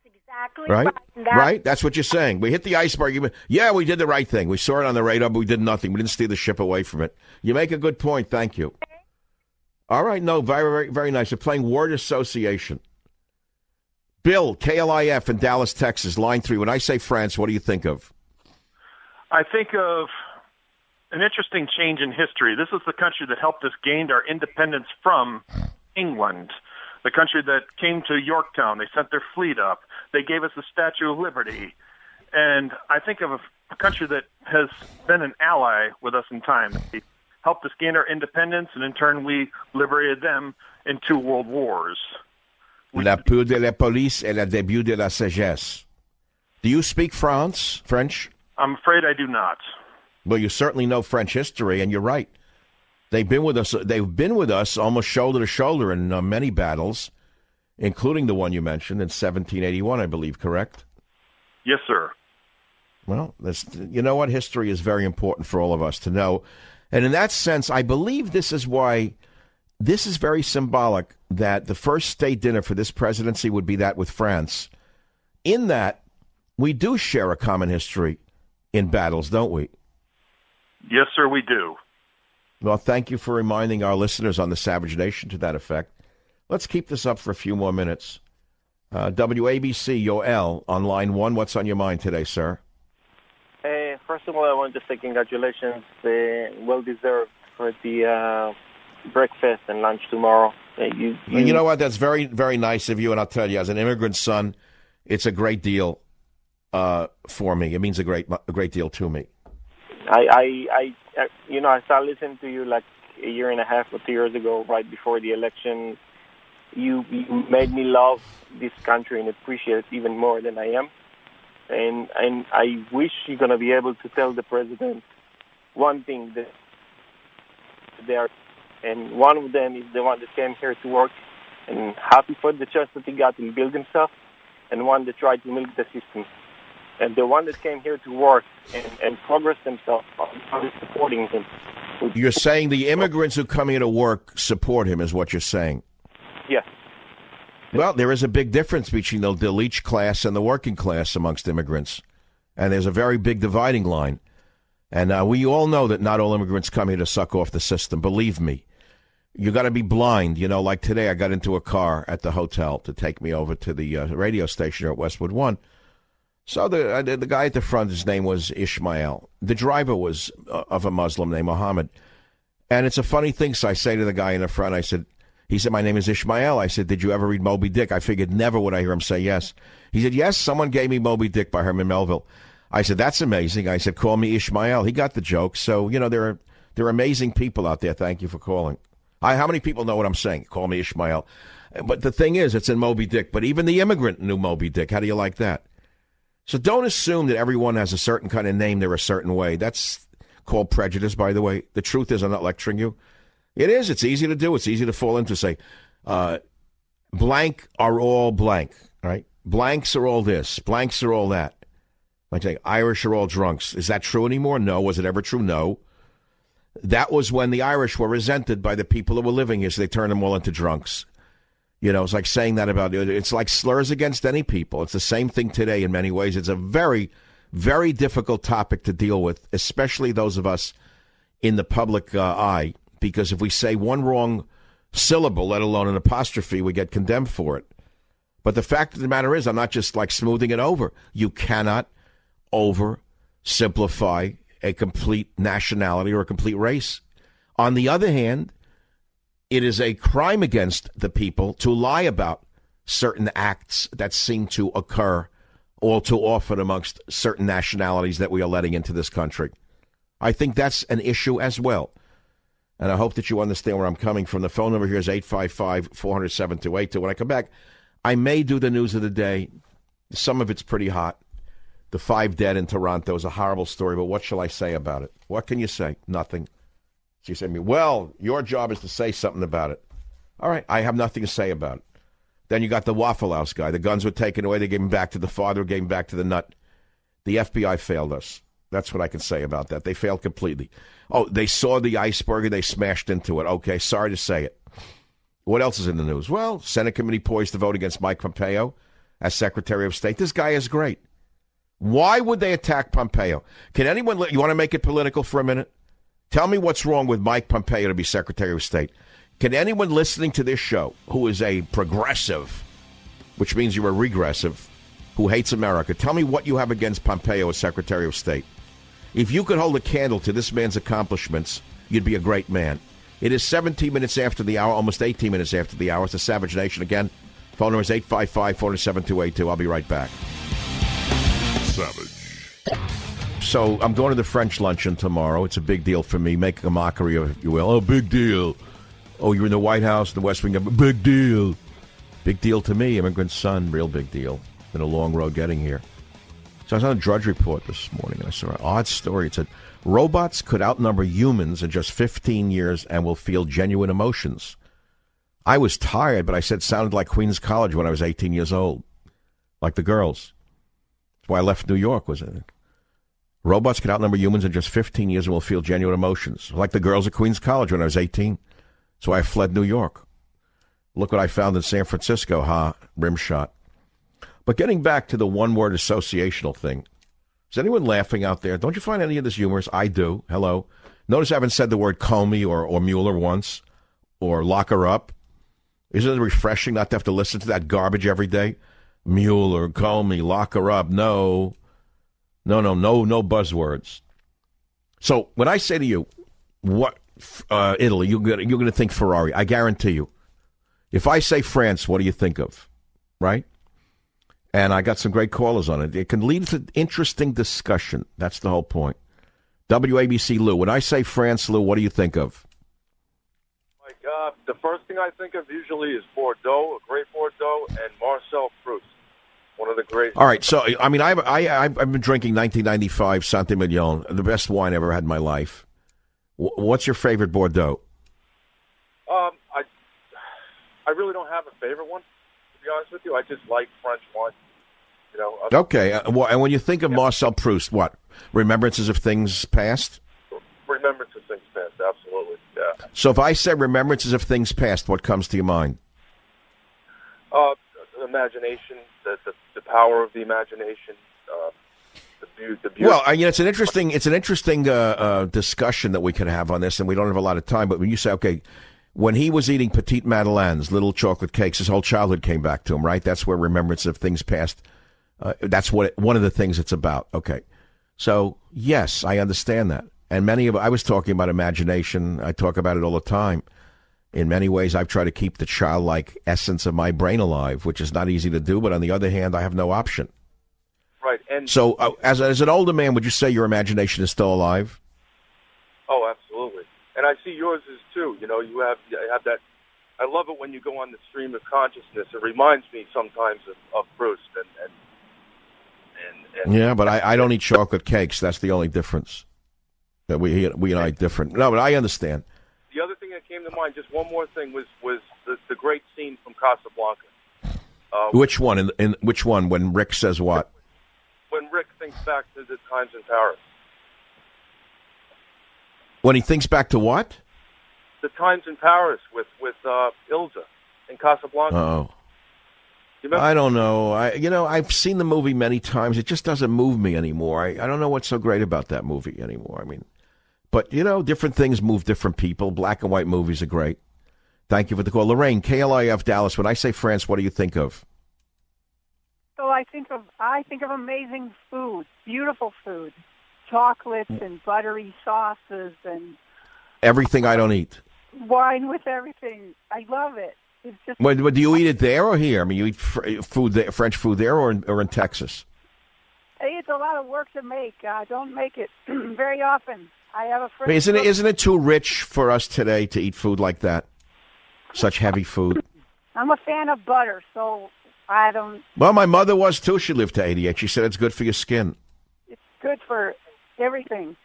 Exactly right. Right? That's what you're saying. We hit the iceberg. Yeah, we did the right thing. We saw it on the radar, but we did nothing. We didn't steer the ship away from it. You make a good point. Thank you. All right. No, very, very, very nice. You're playing word association. Bill, KLIF in Dallas, Texas, line 3. When I say France, what do you think of? I think of an interesting change in history. This is the country that helped us gain our independence from England, the country that came to Yorktown. They sent their fleet up. They gave us the Statue of Liberty. And I think of a country that has been an ally with us in time. They helped us gain our independence, and in turn we liberated them in 2 world wars. La peur de la police et le début de la sagesse. Do you speak French? I'm afraid I do not. Well, you certainly know French history, and you're right. They've been with us. They've been with us almost shoulder to shoulder in many battles, including the one you mentioned in 1781, I believe. Correct? Yes, sir. Well, you know what? History is very important for all of us to know. And in that sense, I believe this is why this is very symbolic that the first state dinner for this presidency would be that with France. In that, we do share a common history in battles, don't we? Yes, sir, we do. Well, thank you for reminding our listeners on the Savage Nation to that effect. Let's keep this up for a few more minutes. WABC, Yoel, on line 1. What's on your mind today, sir? First of all, I want to say congratulations. Well-deserved for the breakfast and lunch tomorrow. You know what? That's very, very nice of you, and I'll tell you, as an immigrant son, it's a great deal for me. It means a great deal to me. I started listening to you like a year and a half or 2 years ago, right before the election. You made me love this country and appreciate it even more than I am. And I wish you're going to be able to tell the president one thing that they are, and one of them is the one that came here to work and happy for the chance that he got to build himself, and one that tried to milk the system. And the one that came here to work and progress themselves are supporting him. You're saying the immigrants who come here to work support him, is what you're saying? Yes. Well, there is a big difference between the elite class and the working class amongst immigrants. And there's a very big dividing line. And we all know that not all immigrants come here to suck off the system. Believe me. You got to be blind. You know, like today I got into a car at the hotel to take me over to the radio station here at Westwood One. So the guy at the front, his name was Ishmael. The driver was of a Muslim named Muhammad. And it's a funny thing. So I say to the guy in the front, he said, my name is Ishmael. I said, did you ever read Moby Dick? I figured never would I hear him say yes. He said, yes, someone gave me Moby Dick by Herman Melville. I said, that's amazing. I said, call me Ishmael. He got the joke. So, you know, there are amazing people out there. Thank you for calling. How many people know what I'm saying? Call me Ishmael. But the thing is, it's in Moby Dick. But even the immigrant knew Moby Dick. How do you like that? So don't assume that everyone has a certain kind of name. They're a certain way. That's called prejudice, by the way. The truth is, I'm not lecturing you. It is. It's easy to do. It's easy to fall into, say, blank are all blank, right? Blanks are all this. Blanks are all that. Like saying Irish are all drunks. Is that true anymore? No. Was it ever true? No. That was when the Irish were resented by the people who were living here, so they turned them all into drunks. You know, it's like saying that about, it's like slurs against any people. It's the same thing today in many ways. It's a very, very difficult topic to deal with, especially those of us in the public eye, because if we say one wrong syllable, let alone an apostrophe, we get condemned for it. But the fact of the matter is, I'm not just like smoothing it over. You cannot oversimplify a complete nationality or a complete race. On the other hand, it is a crime against the people to lie about certain acts that seem to occur all too often amongst certain nationalities that we are letting into this country. I think that's an issue as well. And I hope that you understand where I'm coming from. The phone number here is 855-400-7282. When I come back, I may do the news of the day. Some of it's pretty hot. The 5 dead in Toronto is a horrible story, but what shall I say about it? What can you say? Nothing. She said to me, well, your job is to say something about it. All right, I have nothing to say about it. Then you got the Waffle House guy. The guns were taken away. They gave him back to the father, gave him back to the nut. The FBI failed us. That's what I can say about that. They failed completely. Oh, they saw the iceberg and they smashed into it. Okay, sorry to say it. What else is in the news? Well, Senate committee poised to vote against Mike Pompeo as Secretary of State. This guy is great. Why would they attack Pompeo? Can anyone, you want to make it political for a minute? Tell me what's wrong with Mike Pompeo to be Secretary of State. Can anyone listening to this show who is a progressive, which means you're a regressive, who hates America, tell me what you have against Pompeo as Secretary of State. If you could hold a candle to this man's accomplishments, you'd be a great man. It is 17 minutes after the hour, almost 18 minutes after the hour. It's the Savage Nation. Again, phone number is 855-407-282. I'll be right back. Savage. So I'm going to the French luncheon tomorrow. It's a big deal for me, making a mockery of, if you will. Oh, big deal. Oh, you're in the White House, the West Wing. Big deal. Big deal to me, immigrant son, real big deal. Been a long road getting here. So I was on a Drudge Report this morning, and I saw an odd story. It said, robots could outnumber humans in just 15 years and will feel genuine emotions. I was tired, but I said it sounded like Queens College when I was 18 years old. Like the girls. That's why I left New York, was it? Robots could outnumber humans in just 15 years and will feel genuine emotions. Like the girls at Queens College when I was 18. That's why I fled New York. Look what I found in San Francisco, rim shot. But getting back to the one-word associational thing, is anyone laughing out there? Don't you find any of this humorous? I do. Hello. Notice I haven't said the word Comey or Mueller once, or lock her up. Isn't it refreshing not to have to listen to that garbage every day? Mueller, Comey, lock her up. No buzzwords. So when I say to you, what Italy, you're going to think Ferrari. I guarantee you. If I say France, what do you think of? Right? And I got some great callers on it. It can lead to interesting discussion. That's the whole point. WABC Lou, when I say France, Lou, what do you think of? The first thing I think of usually is Bordeaux, a great Bordeaux, and Marcel Proust, one of the great. All right, so I mean, I've been drinking 1995 Saint-Emilion, the best wine I ever had in my life. What's your favorite Bordeaux? I really don't have a favorite one, to be honest with you. I just like French wine. You know. Okay, and when you think of Marcel Proust, what? Remembrances of Things Past? Remembrances of Things Past, absolutely, yeah. So if I say Remembrances of Things Past, what comes to your mind? Imagination, the power of the imagination, the beauty. Well, it's an interesting discussion that we could have on this, and we don't have a lot of time. But when you say, okay, when he was eating Petite Madeleines, little chocolate cakes, his whole childhood came back to him, right? That's where Remembrance of Things Past. That's one of the things it's about. Okay, so yes, I understand that, and I was talking about imagination. I talk about it all the time. In many ways, I've tried to keep the childlike essence of my brain alive, which is not easy to do. But on the other hand, I have no option. Right. And so, as an older man, would you say your imagination is still alive? Oh, absolutely. And I see yours is too. You know, you have that. I love it when you go on the stream of consciousness. It reminds me sometimes of Proust and yeah, but I don't eat chocolate cakes. That's the only difference. That we and I different. No, but I understand. The other thing that came to mind, just one more thing, was the great scene from Casablanca. Which one? In which one? When Rick says what? When Rick thinks back to the times in Paris. When he thinks back to what? The times in Paris with Ilsa in Casablanca. Oh. I don't know. I've seen the movie many times. It just doesn't move me anymore. I don't know what's so great about that movie anymore. I mean, but, different things move different people. Black and white movies are great. Thank you for the call. Lorraine, KLIF Dallas, when I say France, what do you think of? So I think of amazing food, beautiful food, chocolates and buttery sauces and everything I don't eat. Wine with everything. I love it. It's just. But do you eat it there or here? I mean, you eat food there, French food there or in Texas? It's a lot of work to make. I don't make it very often. I have a friend. Isn't it too rich for us today to eat food like that? Such heavy food. I'm a fan of butter, so I don't. Well, my mother was too. She lived to 88. She said it's good for your skin. It's good for everything.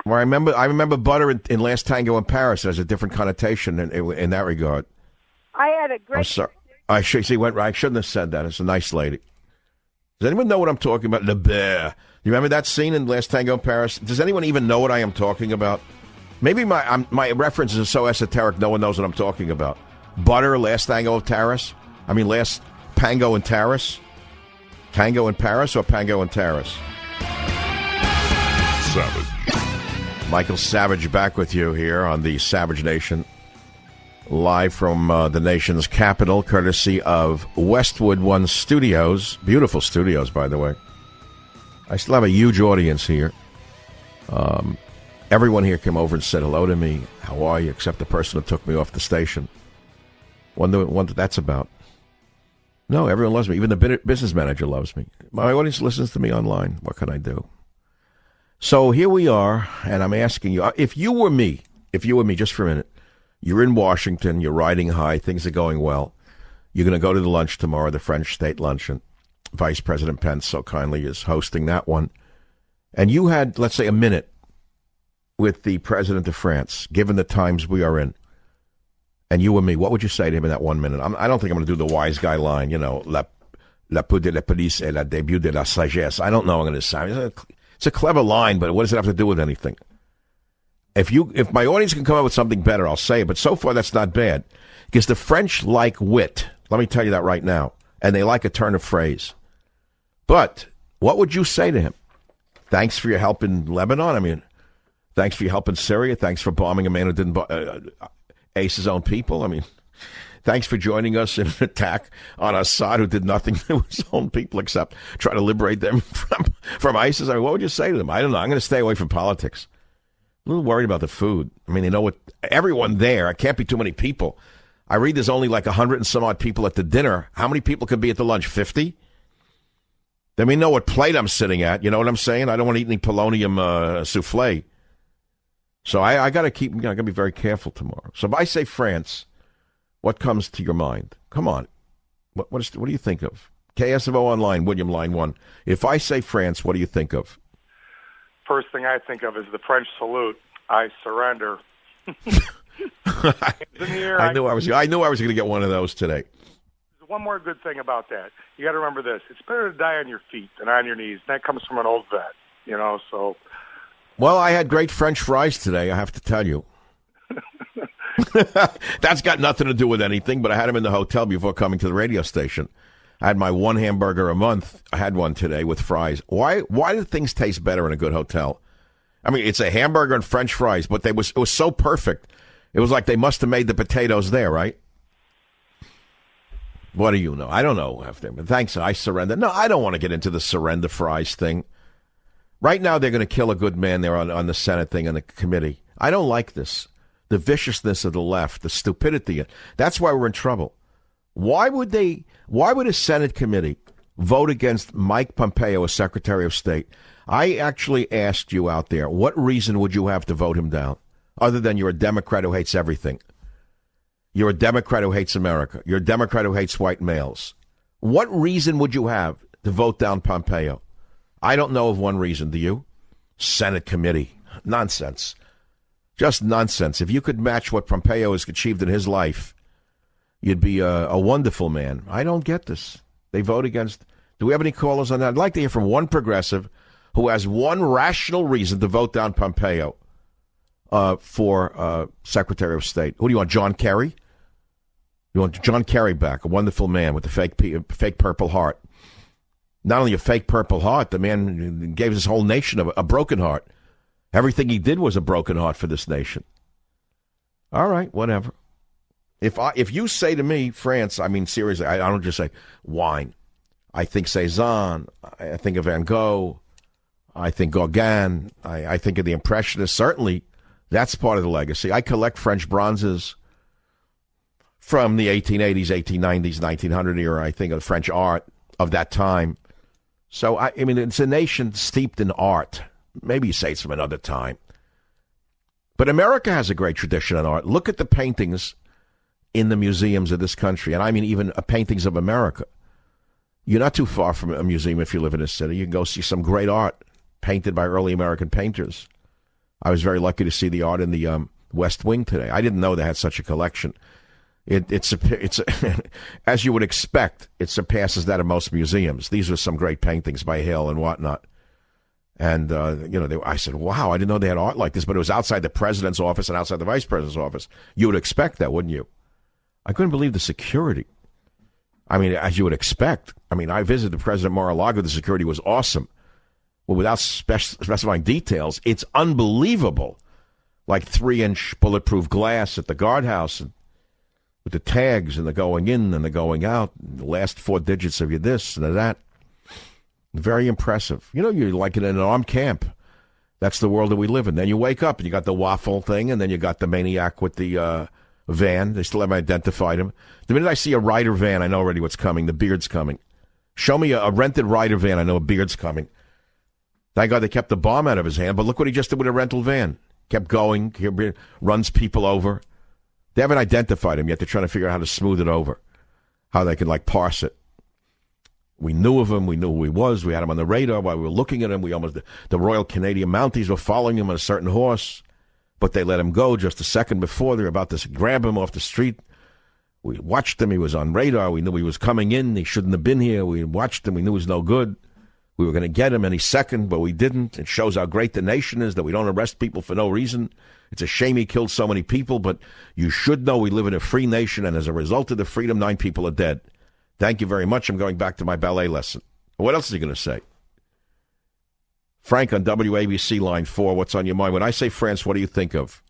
Well, I remember butter in Last Tango in Paris. There's a different connotation in that regard. I had a great. I'm sorry. I shouldn't have said that. It's a nice lady. Does anyone know what I'm talking about? Le Bear. You remember that scene in Last Tango in Paris? Does anyone even know what I am talking about? Maybe my references are so esoteric no one knows what I'm talking about. Butter, Last Tango in Paris? I mean, Last Pango in Paris? Tango in Paris or Pango in Paris? Savage. Michael Savage back with you here on the Savage Nation. Live from the nation's capital, courtesy of Westwood One Studios. Beautiful studios, by the way. I still have a huge audience here. Everyone here came over and said hello to me. How are you? Except the person who took me off the station. Wonder what that's about. No, everyone loves me. Even the business manager loves me. My audience listens to me online. What can I do? So here we are, and I'm asking you, if you were me, just for a minute, you're in Washington, you're riding high, things are going well. You're going to go to the lunch tomorrow, the French state luncheon. Vice President Pence so kindly is hosting that one. And you had, let's say, a minute with the president of France, given the times we are in, and you and me, what would you say to him in that 1 minute? I don't think I'm going to do the wise guy line, la peau de la police est le début de la sagesse. I don't know what I'm going to say. It's a clever line, but what does it have to do with anything? If my audience can come up with something better, I'll say it. But so far, that's not bad. Because the French like wit. Let me tell you that right now. And they like a turn of phrase. But what would you say to him? Thanks for your help in Lebanon. Thanks for your help in Syria. Thanks for bombing a man who didn't ace his own people. Thanks for joining us in an attack on Assad, who did nothing to his own people except try to liberate them from ISIS. What would you say to them? I don't know. I'm going to stay away from politics. I'm a little worried about the food. They know what everyone there. It can't be too many people. I read there's only like 100 and some odd people at the dinner. How many people could be at the lunch? 50? Then we know what plate I'm sitting at. You know what I'm saying? I don't want to eat any polonium souffle. So I got to keep. I got to be very careful tomorrow. So if I say France, what comes to your mind? Come on. What do you think of? KSFO Online, William, line 1. If I say France, what do you think of? First thing I think of is the French salute. I surrender. I knew I was going to get one of those today. There's one more good thing about that. You got to remember this: it's better to die on your feet than on your knees. That comes from an old vet, So. Well, I had great French fries today, I have to tell you. That's got nothing to do with anything, but I had them in the hotel before coming to the radio station. I had my one hamburger a month. I had one today with fries. Why do things taste better in a good hotel? It's a hamburger and French fries, but it was so perfect. It was like they must have made the potatoes there, right? What do you know? I don't know. Thanks, I surrender. No, I don't want to get into the surrender fries thing. Right now, they're going to kill a good man there on the Senate thing and the committee. I don't like this. The viciousness of the left, the stupidity. That's why we're in trouble. Why would a Senate committee vote against Mike Pompeo as Secretary of State? I actually asked you out there, what reason would you have to vote him down? Other than you're a Democrat who hates everything. You're a Democrat who hates America. You're a Democrat who hates white males. What reason would you have to vote down Pompeo? I don't know of one reason. Do you? Senate committee. Nonsense. Just nonsense. If you could match what Pompeo has achieved in his life, you'd be a wonderful man. I don't get this. They vote against. Do we have any callers on that? I'd like to hear from one progressive who has one rational reason to vote down Pompeo for Secretary of State. Who do you want, John Kerry? You want John Kerry back, a wonderful man with the fake Purple Heart. Not only a fake Purple Heart, the man gave his whole nation a broken heart. Everything he did was a broken heart for this nation. All right, whatever. If you say to me, France, seriously, I don't just say wine. I think Cézanne. I think of Van Gogh. I think Gauguin. I think of the Impressionists. Certainly, that's part of the legacy. I collect French bronzes from the 1880s, 1890s, 1900 era. I think of French art of that time. So, it's a nation steeped in art. Maybe you say it's from another time. But America has a great tradition in art. Look at the paintings in the museums of this country. And even paintings of America. You're not too far from a museum if you live in a city. You can go see some great art painted by early American painters. I was very lucky to see the art in the West Wing today. I didn't know they had such a collection. It's as you would expect, it surpasses that of most museums. These were some great paintings by Hill and whatnot. And, I said, wow, I didn't know they had art like this, but it was outside the president's office and outside the vice president's office. You would expect that, wouldn't you? I couldn't believe the security. As you would expect. I visited the president of Mar-a-Lago. The security was awesome. Well, without specifying details, it's unbelievable. Like 3-inch bulletproof glass at the guardhouse and with the tags and the going in and the going out, the last 4 digits of your this and that. Very impressive. You're like in an armed camp. That's the world that we live in. Then you wake up and you got the waffle thing, and then you got the maniac with the van. They still haven't identified him. The minute I see a Ryder van, I know already what's coming. The beard's coming. Show me a rented Ryder van, I know a beard's coming. Thank God they kept the bomb out of his hand, but look what he just did with a rental van. Kept going, runs people over. They haven't identified him yet. They're trying to figure out how to smooth it over, how they can, parse it. We knew of him. We knew who he was. We had him on the radar while we were looking at him. The Royal Canadian Mounties were following him on a certain horse, but they let him go just a second before. They were about to grab him off the street. We watched him. He was on radar. We knew he was coming in. He shouldn't have been here. We watched him. We knew he was no good. We were going to get him any second, but we didn't. It shows how great the nation is, that we don't arrest people for no reason. It's a shame he killed so many people, but you should know we live in a free nation, and as a result of the freedom, 9 people are dead. Thank you very much. I'm going back to my ballet lesson. What else is he going to say? Frank on WABC line 4, what's on your mind? When I say France, what do you think of?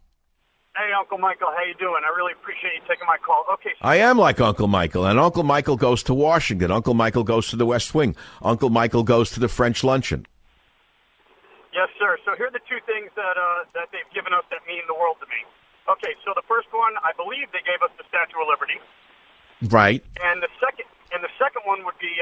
Hey, Uncle Michael, how you doing? I really appreciate you taking my call. Okay. I am like Uncle Michael, and Uncle Michael goes to Washington. Uncle Michael goes to the West Wing. Uncle Michael goes to the French luncheon. Yes, sir. So here are the 2 things that they've given us that mean the world to me. Okay, so the first one, I believe they gave us the Statue of Liberty. Right. And the second one would be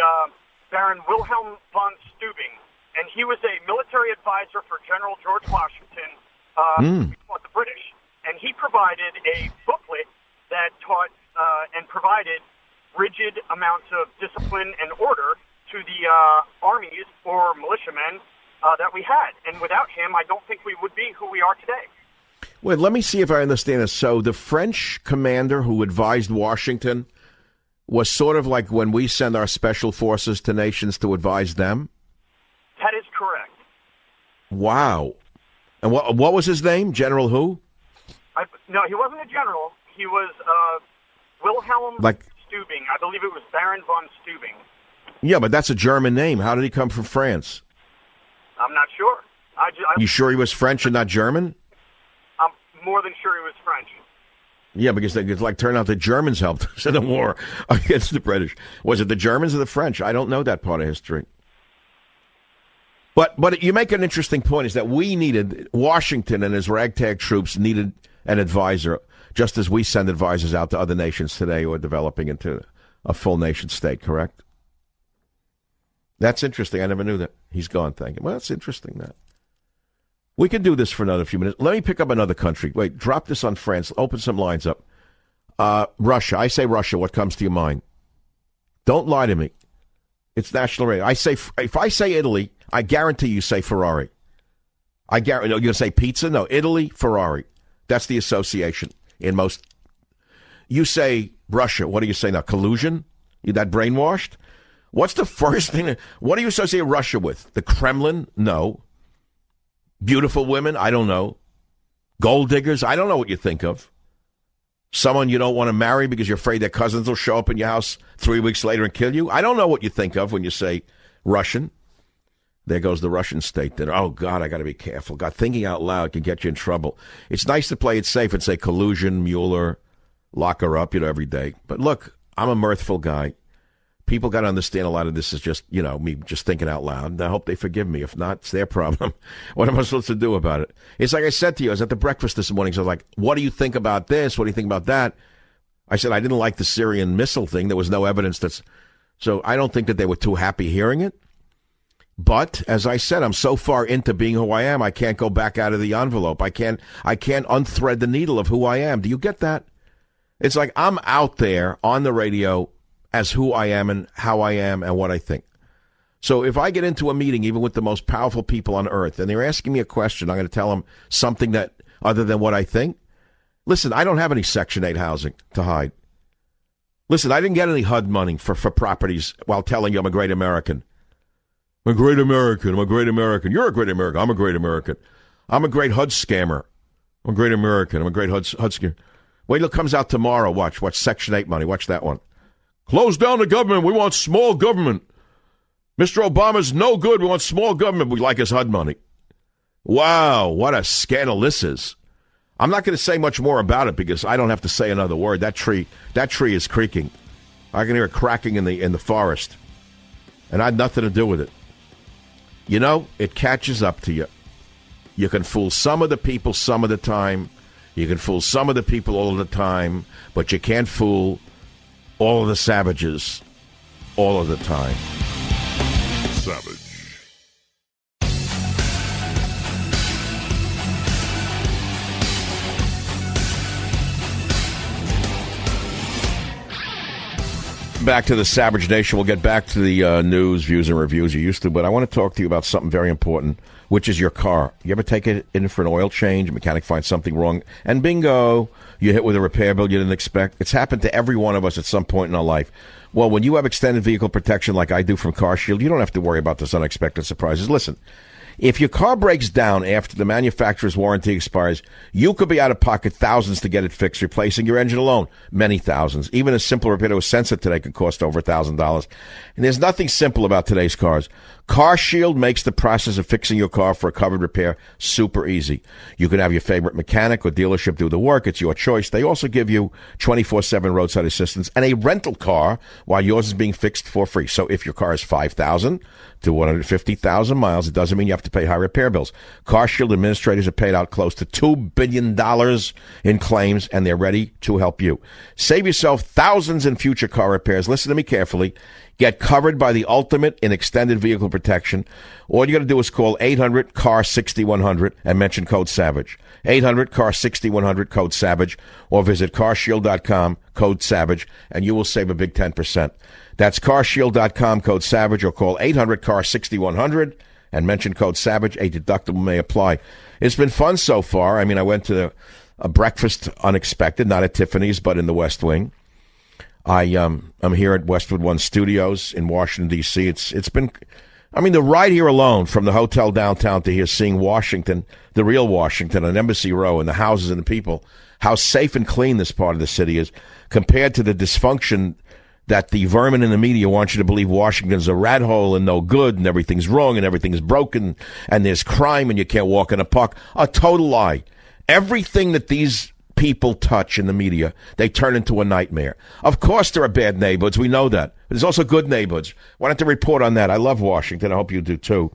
Baron Wilhelm von Steuben, and he was a military advisor for General George Washington, the British. And he provided a booklet that taught and provided rigid amounts of discipline and order to the armies or militiamen that we had. And without him, I don't think we would be who we are today. Wait, let me see if I understand this. So the French commander who advised Washington was sort of like when we send our special forces to nations to advise them? That is correct. Wow. And what was his name? General who? No, he wasn't a general. He was Wilhelm Steuben. I believe it was Baron von Steuben. Yeah, but that's a German name. How did he come from France? I'm not sure. You sure he was French and not German? I'm more than sure he was French. Yeah, because it turned out the Germans helped us in the war against the British. Was it the Germans or the French? I don't know that part of history. But you make an interesting point, is that we needed, Washington and his ragtag troops needed an advisor, just as we send advisors out to other nations today who are developing into a full nation state, correct? That's interesting. I never knew that. He's gone, thank you. Well, that's interesting, that. We can do this for another few minutes. Let me pick up another country. Wait, drop this on France. Open some lines up. Russia. I say Russia. What comes to your mind? Don't lie to me. It's national radio. If I say Italy, I guarantee you say Ferrari. No, you're going to say pizza? No, Italy, Ferrari. That's the association in most. You say Russia. What do you say now? Collusion? You that brainwashed? What's the first thing? What do you associate Russia with? The Kremlin? No. Beautiful women? I don't know. Gold diggers? I don't know what you think of. Someone you don't want to marry because you're afraid their cousins will show up in your house 3 weeks later and kill you? I don't know what you think of when you say Russian. There goes the Russian state. Then, oh, God, I got to be careful. God, thinking out loud can get you in trouble. It's nice to play it safe and say collusion, Mueller, lock her up, every day. But look, I'm a mirthful guy. People got to understand a lot of this is just, me just thinking out loud. And I hope they forgive me. If not, it's their problem. What am I supposed to do about it? It's like I said to you, I was at the breakfast this morning. So I was like, what do you think about this? What do you think about that? I said, I didn't like the Syrian missile thing. There was no evidence so I don't think that they were too happy hearing it. But as I said, I'm so far into being who I am, I can't go back out of the envelope. I can't unthread the needle of who I am. Do you get that? It's like I'm out there on the radio as who I am and how I am and what I think. So if I get into a meeting, even with the most powerful people on earth, and they're asking me a question, I'm going to tell them something that other than what I think. Listen, I don't have any Section 8 housing to hide. Listen, I didn't get any HUD money for properties while telling you I'm a great American. I'm a great American. I'm a great American. You're a great American. I'm a great American. I'm a great HUD scammer. I'm a great American. I'm a great HUD scammer. Wait till it comes out tomorrow. Watch Section 8 money. Watch that one. Close down the government. We want small government. Mr. Obama's no good. We want small government. We like his HUD money. Wow, what a scandal this is. I'm not going to say much more about it because I don't have to say another word. That tree is creaking. I can hear it cracking in the forest. And I had nothing to do with it. It catches up to you. You can fool some of the people some of the time. You can fool some of the people all of the time, but you can't fool all of the savages all of the time. Savage. Back to the Savage Nation. We'll get back to the news, views, and reviews you used to, but I want to talk to you about something very important, which is your car. You ever take it in for an oil change, a mechanic finds something wrong, and bingo, you hit with a repair bill you didn't expect? It's happened to every one of us at some point in our life. Well, when you have extended vehicle protection like I do from CarShield, you don't have to worry about those unexpected surprises. Listen, if your car breaks down after the manufacturer's warranty expires, you could be out of pocket thousands to get it fixed, replacing your engine alone. Many thousands. Even a simple repair to a sensor today could cost over $1,000. And there's nothing simple about today's cars. CarShield makes the process of fixing your car for a covered repair super easy. You can have your favorite mechanic or dealership do the work. It's your choice. They also give you 24/7 roadside assistance and a rental car while yours is being fixed for free. So if your car is 5,000 to 150,000 miles, it doesn't mean you have to pay high repair bills. CarShield administrators have paid out close to $2 billion in claims, and they're ready to help you. Save yourself thousands in future car repairs. Listen to me carefully. Get covered by the ultimate in extended vehicle protection. All you got to do is call 800-CAR-6100 and mention code SAVAGE. 800-CAR-6100, code SAVAGE, or visit carshield.com, code SAVAGE, and you will save a big 10%. That's carshield.com, code SAVAGE, or call 800-CAR-6100 and mention code SAVAGE. A deductible may apply. It's been fun so far. I mean, I went to a breakfast unexpected, not at Tiffany's, but in the West Wing. I'm here at Westwood One Studios in Washington, D.C. It's been, I mean, the ride here alone from the hotel downtown to here, seeing Washington, the real Washington on Embassy Row, and the houses and the people, how safe and clean this part of the city is compared to the dysfunction that the vermin in the media want you to believe Washington's a rat hole and no good and everything's wrong and everything's broken and there's crime and you can't walk in a park. A total lie. Everything that these people touch in the media, they turn into a nightmare. Of course there are bad neighborhoods. We know that. But there's also good neighborhoods. Why don't you report on that? I love Washington. I hope you do too.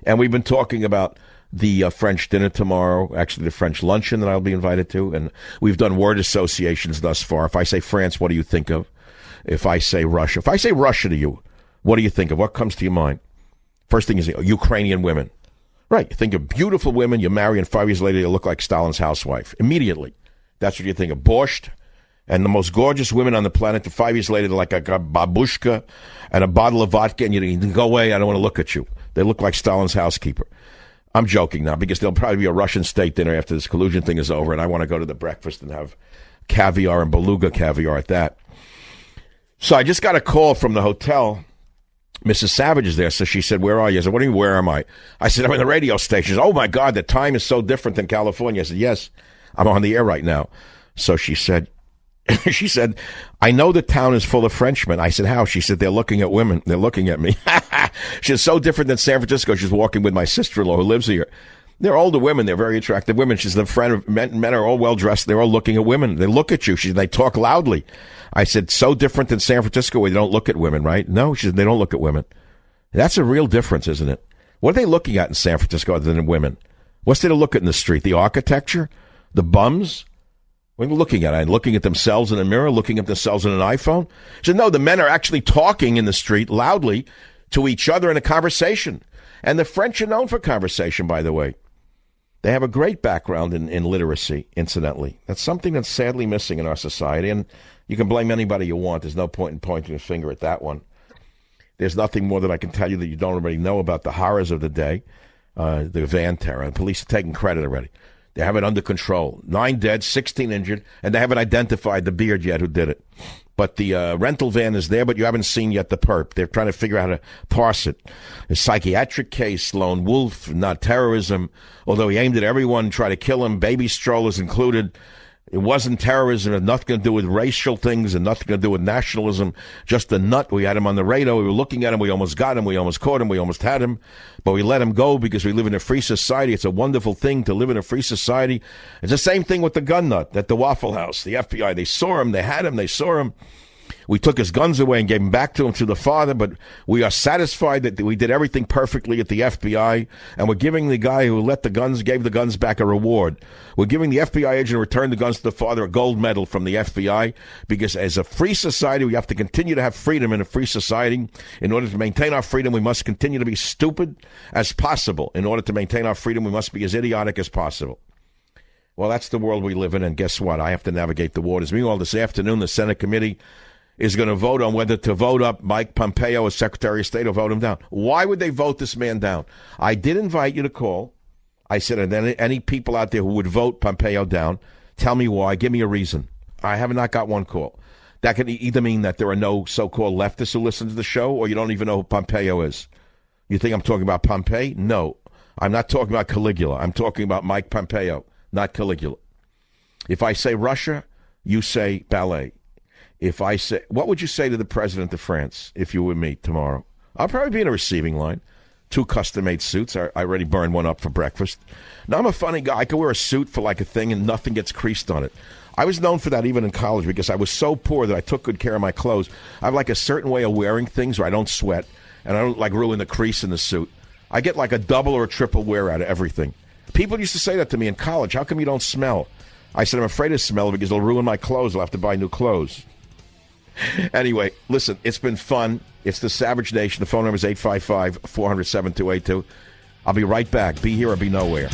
And we've been talking about the French dinner tomorrow, actually the French luncheon that I'll be invited to. And we've done word associations thus far. If I say France, what do you think of? If I say Russia. If I say Russia to you, what do you think of? What comes to your mind? First thing is Ukrainian women. Right. You think of beautiful women, you marry, and 5 years later you look like Stalin's housewife. Immediately. That's what you think of. Borscht, and the most gorgeous women on the planet. 5 years later, they're like a babushka and a bottle of vodka, and you go away, I don't want to look at you. They look like Stalin's housekeeper. I'm joking now, because there'll probably be a Russian state dinner after this collusion thing is over, and I want to go to the breakfast and have caviar and beluga caviar at that. So I just got a call from the hotel. Mrs. Savage is there, so she said, where are you? I said, what do you mean, where am I? I said, I'm in the radio station. She said, oh, my God, the time is so different than California. I said, yes, I'm on the air right now. So she said, I know the town is full of Frenchmen. I said, how? She said, they're looking at women. They're looking at me. She's so different than San Francisco. She's walking with my sister-in-law who lives here. They're older women. They're very attractive women. She's the friend of men are all well-dressed. They're all looking at women. They look at you. They talk loudly. I said, so different than San Francisco where they don't look at women, right? No, she said, they don't look at women. That's a real difference, isn't it? What are they looking at in San Francisco other than women? What's there to look at in the street? The architecture? The bums? What are they looking at? Looking at themselves in a mirror? Looking at themselves in an iPhone? She said, no, the men are actually talking in the street loudly to each other in a conversation. And the French are known for conversation, by the way. They have a great background in literacy, incidentally. That's something that's sadly missing in our society, and you can blame anybody you want. There's no point in pointing a finger at that one. There's nothing more that I can tell you that you don't already know about the horrors of the day, the van terror. The police are taking credit already. They have it under control. 9 dead, 16 injured, and they haven't identified the beard yet who did it. But the rental van is there, but you haven't seen yet the perp. They're trying to figure out how to parse it. A psychiatric case, lone wolf, not terrorism. Although he aimed at everyone, tried to kill him, baby strollers included. It wasn't terrorism. It had nothing to do with racial things and nothing to do with nationalism. Just a nut. We had him on the radar. We were looking at him. We almost got him. We almost caught him. We almost had him. But we let him go because we live in a free society. It's a wonderful thing to live in a free society. It's the same thing with the gun nut at the Waffle House. The FBI, they saw him. They had him. They saw him. We took his guns away and gave them back to him through the father, but we are satisfied that we did everything perfectly at the FBI, and we're giving the guy who gave the guns back a reward. We're giving the FBI agent who returned the guns to the father a gold medal from the FBI, because as a free society, we have to continue to have freedom in a free society. In order to maintain our freedom, we must continue to be stupid as possible. In order to maintain our freedom, we must be as idiotic as possible. Well, that's the world we live in, and guess what? I have to navigate the waters. Meanwhile, this afternoon, the Senate committee is going to vote on whether to vote up Mike Pompeo as Secretary of State or vote him down. Why would they vote this man down? I did invite you to call. I said, and then any people out there who would vote Pompeo down, tell me why. Give me a reason. I have not got one call. That could either mean that there are no so-called leftists who listen to the show, or you don't even know who Pompeo is. You think I'm talking about Pompey? No. I'm not talking about Caligula. I'm talking about Mike Pompeo, not Caligula. If I say Russia, you say ballet. If I say, what would you say to the president of France if you were me tomorrow? I'll probably be in a receiving line. 2 custom-made suits. I already burned one up for breakfast. Now, I'm a funny guy. I can wear a suit for like a thing and nothing gets creased on it. I was known for that even in college because I was so poor that I took good care of my clothes. I have like a certain way of wearing things where I don't sweat and I don't like ruin the crease in the suit. I get like a double or a triple wear out of everything. People used to say that to me in college. How come you don't smell? I said, I'm afraid to smell because it'll ruin my clothes. I'll have to buy new clothes. Anyway, listen, it's been fun. It's the Savage Nation. The phone number is 855-400-7282. I'll be right back. Be here or be nowhere.